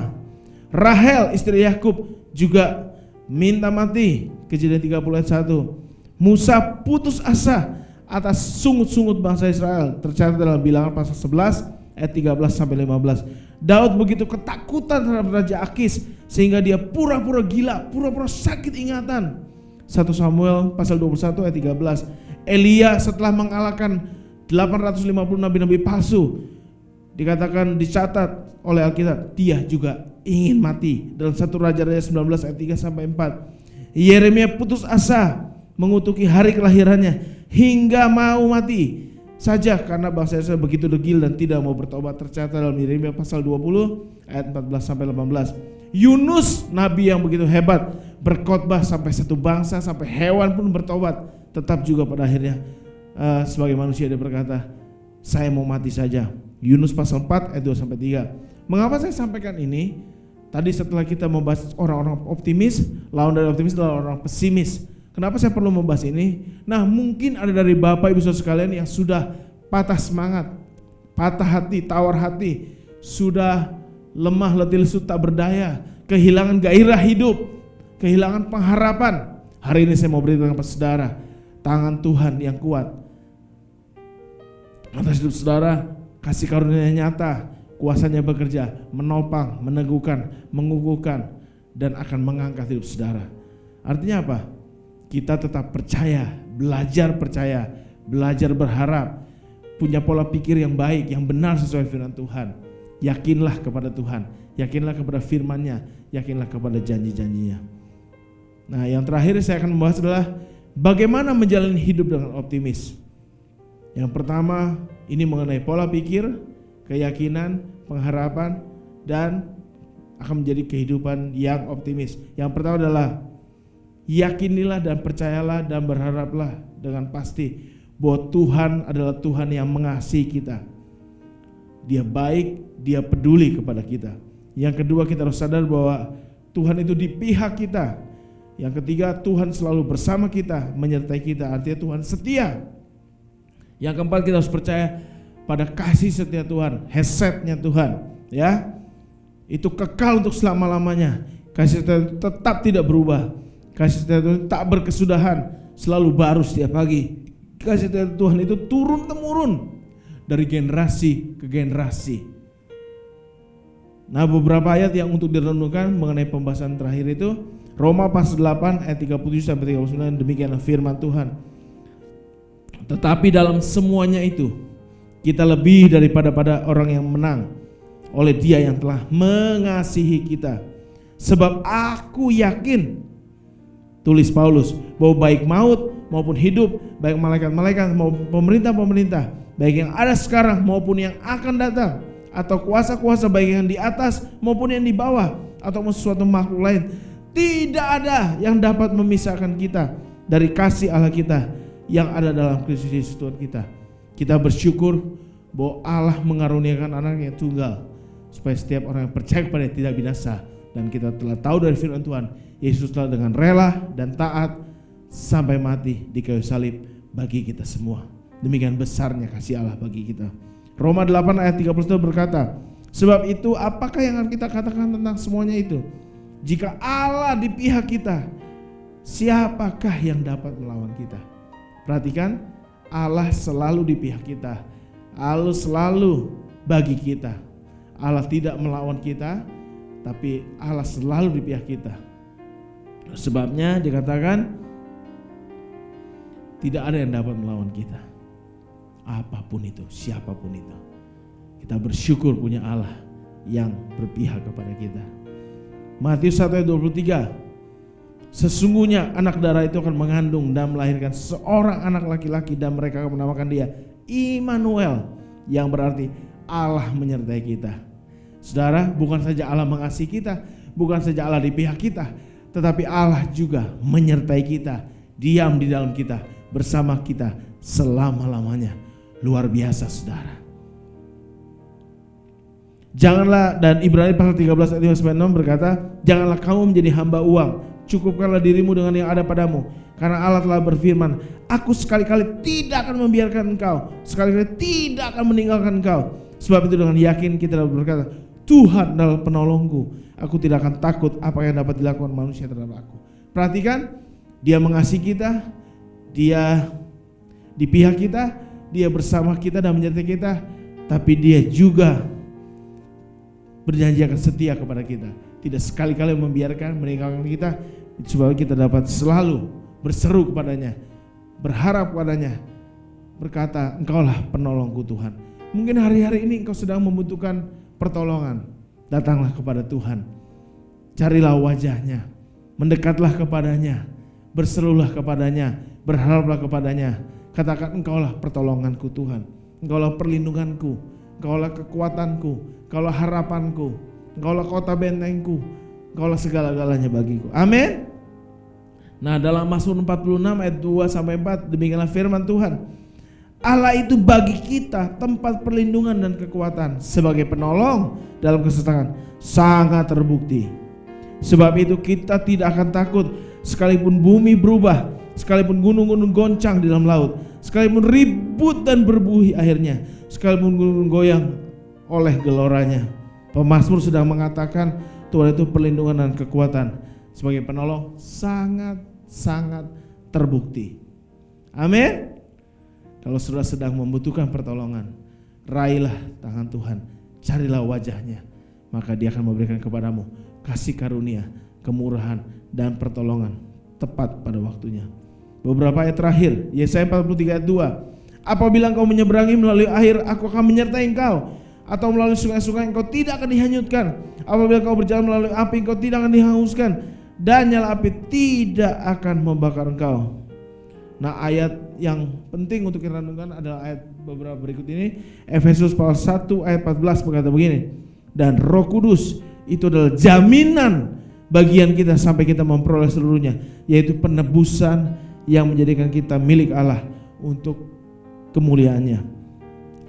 Rahel istri Yakub juga minta mati, Kejadian 30 ayat 1. Musa putus asa atas sungut-sungut bangsa Israel, tercatat dalam Bilangan pasal 11 ayat 13 sampai 15. Daud begitu ketakutan terhadap Raja Akis sehingga dia pura-pura gila, pura-pura sakit ingatan. 1 Samuel pasal 21 ayat 13. Elia setelah mengalahkan 850 nabi-nabi palsu, dikatakan, dicatat oleh Alkitab, dia juga ingin mati dalam 1 Raja-Raja 19 ayat 3 sampai 4. Yeremia putus asa mengutuki hari kelahirannya hingga mau mati saja karena bangsa Israel begitu degil dan tidak mau bertobat, tercatat dalam Yeremia pasal 20 ayat 14 sampai 18. Yunus nabi yang begitu hebat berkhotbah sampai satu bangsa, sampai hewan pun bertobat, tetap juga pada akhirnya sebagai manusia dia berkata, saya mau mati saja. Yunus pasal 4 ayat 2 sampai 3. Mengapa saya sampaikan ini? Tadi setelah kita membahas orang-orang optimis, lawan dari optimis adalah orang pesimis. Kenapa saya perlu membahas ini? Nah, mungkin ada dari Bapak Ibu Saudara sekalian yang sudah patah semangat, patah hati, tawar hati, sudah lemah, letih, lesu, tak berdaya, kehilangan gairah hidup, kehilangan pengharapan. Hari ini saya mau beritahu kepada saudara, tangan Tuhan yang kuat atas hidup saudara, kasih karunia nyata, kuasanya bekerja, menopang, meneguhkan, mengukuhkan, dan akan mengangkat hidup saudara. Artinya apa? Kita tetap percaya, belajar berharap, punya pola pikir yang baik, yang benar sesuai firman Tuhan. Yakinlah kepada Tuhan, yakinlah kepada firman-Nya, yakinlah kepada janji-janjinya. Nah, yang terakhir saya akan membahas adalah bagaimana menjalani hidup dengan optimis. Yang pertama, ini mengenai pola pikir, keyakinan, pengharapan, dan akan menjadi kehidupan yang optimis. Yang pertama adalah yakinilah dan percayalah dan berharaplah dengan pasti bahwa Tuhan adalah Tuhan yang mengasihi kita. Dia baik, Dia peduli kepada kita. Yang kedua, kita harus sadar bahwa Tuhan itu di pihak kita. Yang ketiga, Tuhan selalu bersama kita, menyertai kita. Artinya Tuhan setia. Yang keempat, kita harus percaya pada kasih setia Tuhan, hesetnya Tuhan, ya. Itu kekal untuk selama-lamanya. Kasih setia itu tetap tidak berubah. Kasih setia Tuhan tak berkesudahan, selalu baru setiap pagi. Kasih setia Tuhan itu turun temurun dari generasi ke generasi. Nah, beberapa ayat yang untuk direnungkan mengenai pembahasan terakhir itu Roma pasal 8 ayat 37 sampai 39, demikianlah firman Tuhan. Tetapi dalam semuanya itu kita lebih daripada orang yang menang oleh Dia yang telah mengasihi kita. Sebab aku yakin, tulis Paulus, bahwa baik maut maupun hidup, baik malaikat-malaikat maupun pemerintah-pemerintah, baik yang ada sekarang maupun yang akan datang, atau kuasa-kuasa baik yang di atas maupun yang di bawah, atau sesuatu makhluk lain, tidak ada yang dapat memisahkan kita dari kasih Allah kita yang ada dalam Kristus Yesus Tuhan kita. Kita bersyukur bahwa Allah mengaruniakan anaknya tunggal supaya setiap orang yang percaya kepada Dia tidak binasa. Dan kita telah tahu dari firman Tuhan, Yesus telah dengan rela dan taat sampai mati di kayu salib bagi kita semua. Demikian besarnya kasih Allah bagi kita. Roma 8 ayat 31 berkata, sebab itu apakah yang akan kita katakan tentang semuanya itu? Jika Allah di pihak kita, siapakah yang dapat melawan kita? Perhatikan, Allah selalu di pihak kita. Allah selalu bagi kita. Allah tidak melawan kita, tapi Allah selalu di pihak kita. Sebabnya dikatakan tidak ada yang dapat melawan kita. Apapun itu, siapapun itu. Kita bersyukur punya Allah yang berpihak kepada kita. Matius 1 ayat 23. Sesungguhnya anak darah itu akan mengandung dan melahirkan seorang anak laki-laki, dan mereka akan menamakan dia Immanuel, yang berarti Allah menyertai kita. Saudara, bukan saja Allah mengasihi kita, bukan saja Allah di pihak kita, tetapi Allah juga menyertai kita, diam di dalam kita, bersama kita selama-lamanya. Luar biasa, saudara. Janganlah, dan Ibrani pasal 13 ayat 5-6 berkata, janganlah kamu menjadi hamba uang, cukupkanlah dirimu dengan yang ada padamu, karena Allah telah berfirman, aku sekali-kali tidak akan membiarkan engkau, sekali-kali tidak akan meninggalkan engkau. Sebab itu dengan yakin kita dapat berkata, Tuhan adalah penolongku, aku tidak akan takut apa yang dapat dilakukan manusia terhadap aku. Perhatikan, Dia mengasihi kita, Dia di pihak kita, Dia bersama kita dan menyertai kita, tapi Dia juga berjanji akan setia kepada kita, tidak sekali-kali membiarkan meninggalkan kita, supaya kita dapat selalu berseru kepadanya, berharap kepadanya, berkata, engkaulah penolongku Tuhan. Mungkin hari-hari ini engkau sedang membutuhkan pertolongan, datanglah kepada Tuhan, carilah wajahnya, mendekatlah kepadanya, berserulah kepadanya, berharaplah kepadanya. Katakan, engkaulah pertolonganku Tuhan, engkaulah perlindunganku, engkaulah kekuatanku, engkaulah harapanku, engkaulah kota bentengku, engkaulah segala-galanya bagiku. Amin. Nah, dalam Mazmur 46 ayat 2-4 demikianlah firman Tuhan. Allah itu bagi kita tempat perlindungan dan kekuatan, sebagai penolong dalam kesusahan sangat terbukti. Sebab itu kita tidak akan takut, sekalipun bumi berubah, sekalipun gunung-gunung goncang di dalam laut, sekalipun ribut dan berbuih akhirnya, sekalipun gunung goyang oleh geloranya. Pemazmur sedang mengatakan Tuhan itu perlindungan dan kekuatan, sebagai penolong sangat terbukti. Amin. Kalau saudara sedang membutuhkan pertolongan, raihlah tangan Tuhan, carilah wajahnya, maka Dia akan memberikan kepadamu kasih karunia, kemurahan, dan pertolongan tepat pada waktunya. Beberapa ayat terakhir, Yesaya 43 ayat 2. Apabila engkau menyeberangi melalui air, aku akan menyertai engkau. Atau melalui sungai-sungai, engkau tidak akan dihanyutkan. Apabila engkau berjalan melalui api, engkau tidak akan dihanguskan. Dan nyala api tidak akan membakar engkau. Nah, ayat yang penting untuk kita renungkan adalah ayat beberapa berikut ini. Efesus pasal 1 ayat 14 berkata begini. Dan Roh Kudus itu adalah jaminan bagian kita sampai kita memperoleh seluruhnya, yaitu penebusan yang menjadikan kita milik Allah untuk kemuliaannya.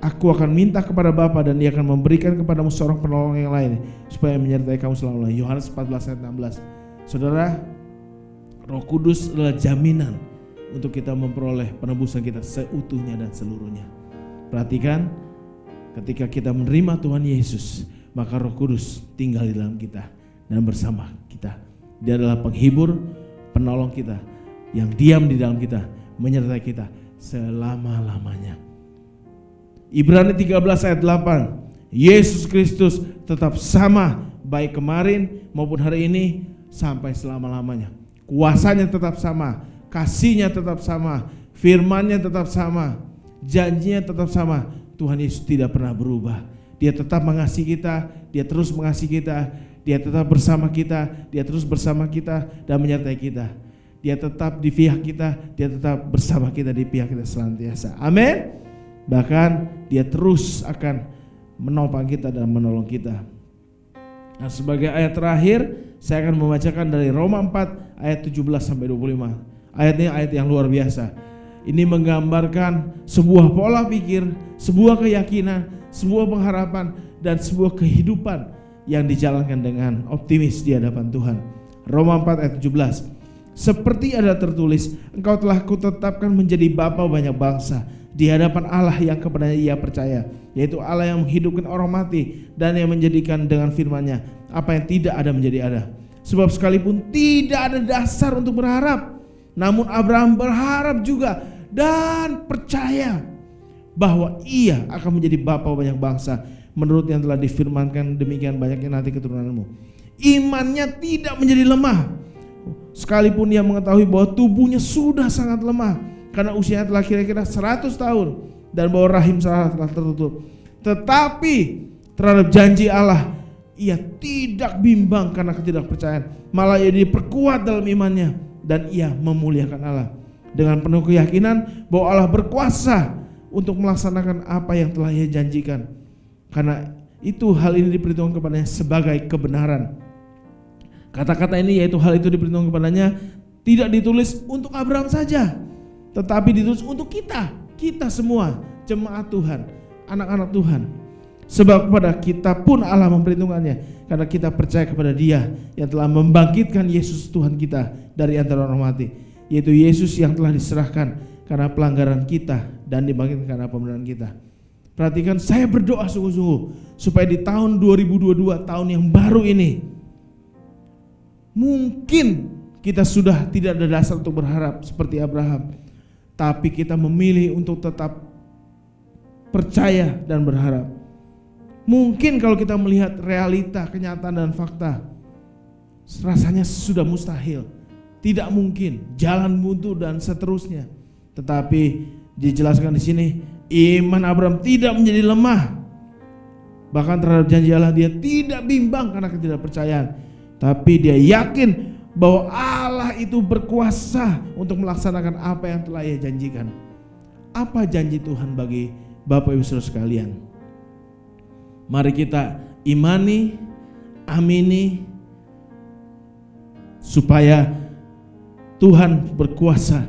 Aku akan minta kepada Bapa dan Dia akan memberikan kepadamu seorang penolong yang lain supaya menyertai kamu selama-lamanya. Yohanes 14 ayat 16. Saudara, Roh Kudus adalah jaminan untuk kita memperoleh penebusan kita seutuhnya dan seluruhnya. Perhatikan, ketika kita menerima Tuhan Yesus, maka Roh Kudus tinggal di dalam kita dan bersama kita. Dia adalah penghibur, penolong kita yang diam di dalam kita, menyertai kita selama-lamanya. Ibrani 13 ayat 8. Yesus Kristus tetap sama baik kemarin maupun hari ini sampai selama-lamanya. Kuasanya tetap sama, kasihnya tetap sama, firman-Nya tetap sama, janjinya tetap sama. Tuhan Yesus tidak pernah berubah. Dia tetap mengasihi kita, Dia terus mengasihi kita, Dia tetap bersama kita, Dia terus bersama kita dan menyertai kita. Dia tetap di pihak kita, Dia tetap bersama kita di pihak kita senantiasa. Amin. Bahkan Dia terus akan menopang kita dan menolong kita. Nah, sebagai ayat terakhir, saya akan membacakan dari Roma 4 ayat 17 sampai 25. Ayat ini ayat yang luar biasa. Ini menggambarkan sebuah pola pikir, sebuah keyakinan, sebuah pengharapan dan sebuah kehidupan yang dijalankan dengan optimis di hadapan Tuhan. Roma 4 ayat 17. Seperti ada tertulis, engkau telah kutetapkan menjadi bapa banyak bangsa di hadapan Allah yang kepadanya ia percaya, yaitu Allah yang menghidupkan orang mati dan yang menjadikan dengan firman-Nya apa yang tidak ada menjadi ada. Sebab sekalipun tidak ada dasar untuk berharap, namun Abraham berharap juga dan percaya bahwa ia akan menjadi bapa banyak bangsa, menurut yang telah difirmankan, demikian banyaknya nanti keturunanmu. Imannya tidak menjadi lemah, sekalipun ia mengetahui bahwa tubuhnya sudah sangat lemah karena usianya telah kira-kira 100 tahun dan bahwa rahim Sarah telah tertutup. Tetapi terhadap janji Allah ia tidak bimbang karena ketidakpercayaan, malah ia diperkuat dalam imannya dan ia memuliakan Allah dengan penuh keyakinan bahwa Allah berkuasa untuk melaksanakan apa yang telah ia janjikan. Karena itu hal ini diperhitungkan kepadanya sebagai kebenaran. Kata-kata ini, yaitu hal itu diperhitungkan kepadanya, tidak ditulis untuk Abraham saja, tetapi ditulis untuk kita semua, jemaat Tuhan, anak-anak Tuhan. Sebab kepada kita pun Allah memperhitungkannya, karena kita percaya kepada Dia yang telah membangkitkan Yesus Tuhan kita dari antara orang mati, yaitu Yesus yang telah diserahkan karena pelanggaran kita dan dibangkitkan karena pembenaran kita. Perhatikan, saya berdoa sungguh-sungguh supaya di tahun 2022, tahun yang baru ini, mungkin kita sudah tidak ada dasar untuk berharap seperti Abraham, tapi kita memilih untuk tetap percaya dan berharap. Mungkin kalau kita melihat realita, kenyataan dan fakta, rasanya sudah mustahil, tidak mungkin, jalan buntu dan seterusnya. Tetapi dijelaskan di sini, iman Abraham tidak menjadi lemah. Bahkan terhadap janji Allah dia tidak bimbang karena ketidakpercayaan, tapi dia yakin bahwa Allah itu berkuasa untuk melaksanakan apa yang telah ia janjikan. Apa janji Tuhan bagi Bapak Ibu Saudara sekalian? Mari kita imani, amini, supaya Tuhan berkuasa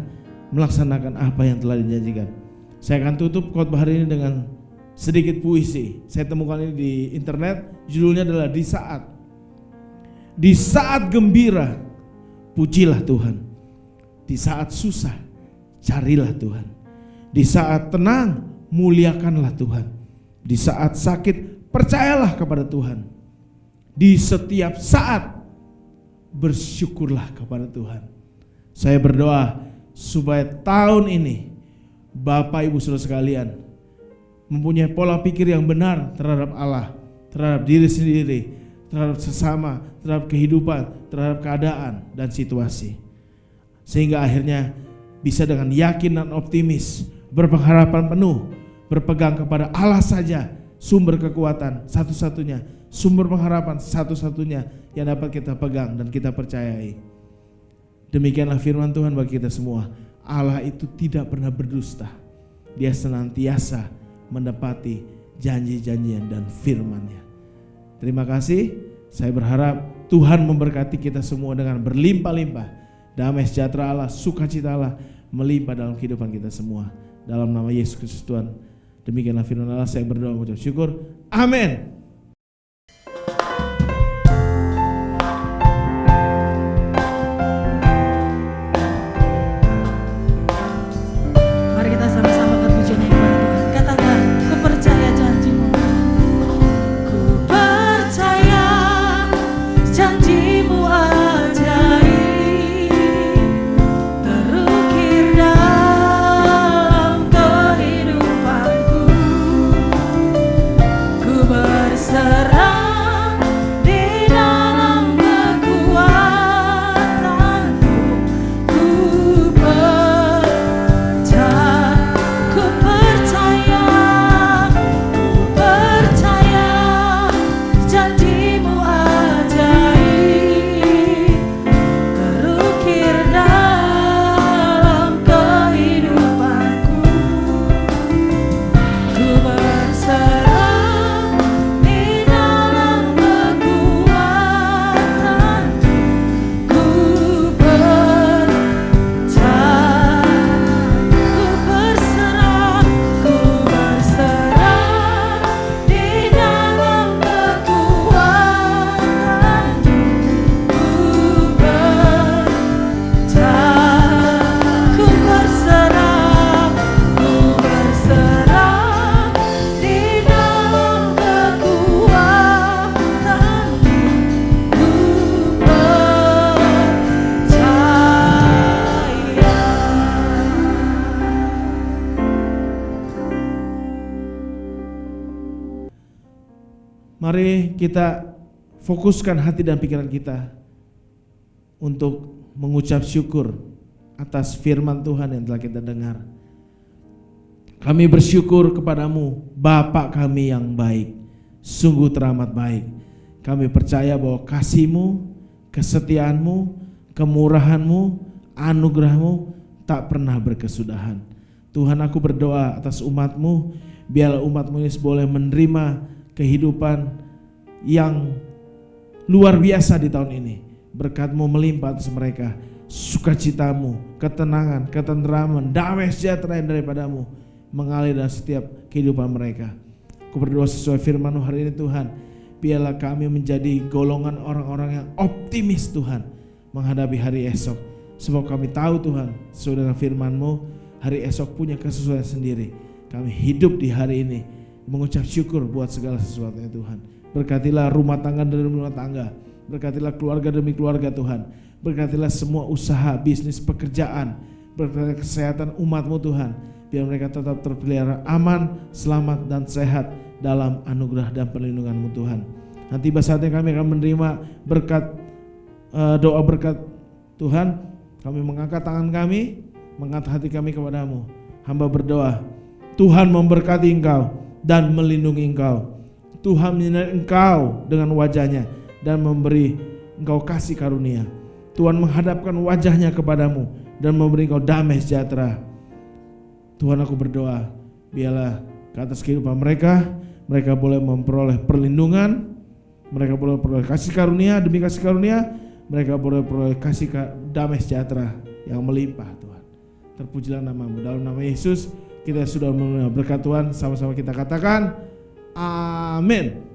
melaksanakan apa yang telah dijanjikan. Saya akan tutup khotbah hari ini dengan sedikit puisi. Saya temukan ini di internet, judulnya adalah Di saat gembira, pujilah Tuhan. Di saat susah, carilah Tuhan. Di saat tenang, muliakanlah Tuhan. Di saat sakit, percayalah kepada Tuhan. Di setiap saat, bersyukurlah kepada Tuhan. Saya berdoa supaya tahun ini Bapak Ibu Saudara sekalian mempunyai pola pikir yang benar terhadap Allah, terhadap diri sendiri, terhadap sesama, terhadap kehidupan, terhadap keadaan dan situasi. sehingga akhirnya bisa dengan yakin dan optimis, berpengharapan penuh, berpegang kepada Allah saja, sumber kekuatan satu-satunya, sumber pengharapan satu-satunya yang dapat kita pegang dan kita percayai. Demikianlah firman Tuhan bagi kita semua. Allah itu tidak pernah berdusta. Dia senantiasa menepati janji-janjian dan firman-Nya. Terima kasih. Saya berharap Tuhan memberkati kita semua dengan berlimpah-limpah. Damai sejahtera Allah, sukacita Allah melimpah dalam kehidupan kita semua. Dalam nama Yesus Kristus Tuhan. Demikianlah firman Allah, saya berdoa mengucap syukur. Amin. Mari kita sama-sama berpujian kepada Tuhan. Katakan, ku percaya janji-Mu. Ku percaya janji-Mu ajaib, terukir dalam kehidupanku. Ku berserah di dalam kekuatanmu. Ku percaya janji-Mu ajaib, terukir dalam kehidupanku. Ku berserah di dalam kekuatanmu. Ku berserah di dalam kekuatanmu. Ku berserah di dalam kekuatanmu. Ku Mari kita fokuskan hati dan pikiran kita untuk mengucap syukur atas firman Tuhan yang telah kita dengar. Kami bersyukur kepadamu, Bapa kami yang baik, sungguh teramat baik. Kami percaya bahwa kasih-Mu, kesetiaan-Mu, kemurahan-Mu, anugerah-Mu tak pernah berkesudahan. Tuhan, aku berdoa atas umat-Mu, biarlah umat-Mu ini boleh menerima kehidupan yang luar biasa di tahun ini. Berkat-Mu melimpah atas mereka, sukacita-Mu, ketenangan, ketenteraman, damai sejahtera yang daripada-Mu mengalir dalam setiap kehidupan mereka. Aku berdoa sesuai firman-Mu hari ini Tuhan, biarlah kami menjadi golongan orang-orang yang optimis Tuhan menghadapi hari esok. Sebab kami tahu Tuhan, sesuai dengan firman-Mu, hari esok punya kesesuaian sendiri. Kami hidup di hari ini mengucap syukur buat segala sesuatunya Tuhan. Berkatilah rumah tangga demi rumah tangga, berkatilah keluarga demi keluarga Tuhan, berkatilah semua usaha, bisnis, pekerjaan, berkatilah kesehatan umat-Mu Tuhan, biar mereka tetap terpelihara aman, selamat dan sehat dalam anugerah dan perlindungan-Mu Tuhan. Nanti saatnya kami akan menerima berkat, doa berkat Tuhan. Kami mengangkat tangan kami, mengangkat hati kami kepadamu. Hamba berdoa, Tuhan memberkati engkau dan melindungi engkau. Tuhan menyinari engkau dengan wajahnya dan memberi engkau kasih karunia. Tuhan menghadapkan wajahnya kepadamu dan memberi engkau damai sejahtera. Tuhan, aku berdoa, biarlah ke atas kehidupan mereka, mereka boleh memperoleh perlindungan, mereka boleh memperoleh kasih karunia demi kasih karunia, mereka boleh memperoleh kasih damai sejahtera yang melimpah Tuhan. Terpujilah nama-Mu. Dalam nama Yesus kita sudah menerima berkat Tuhan, sama-sama kita katakan amin.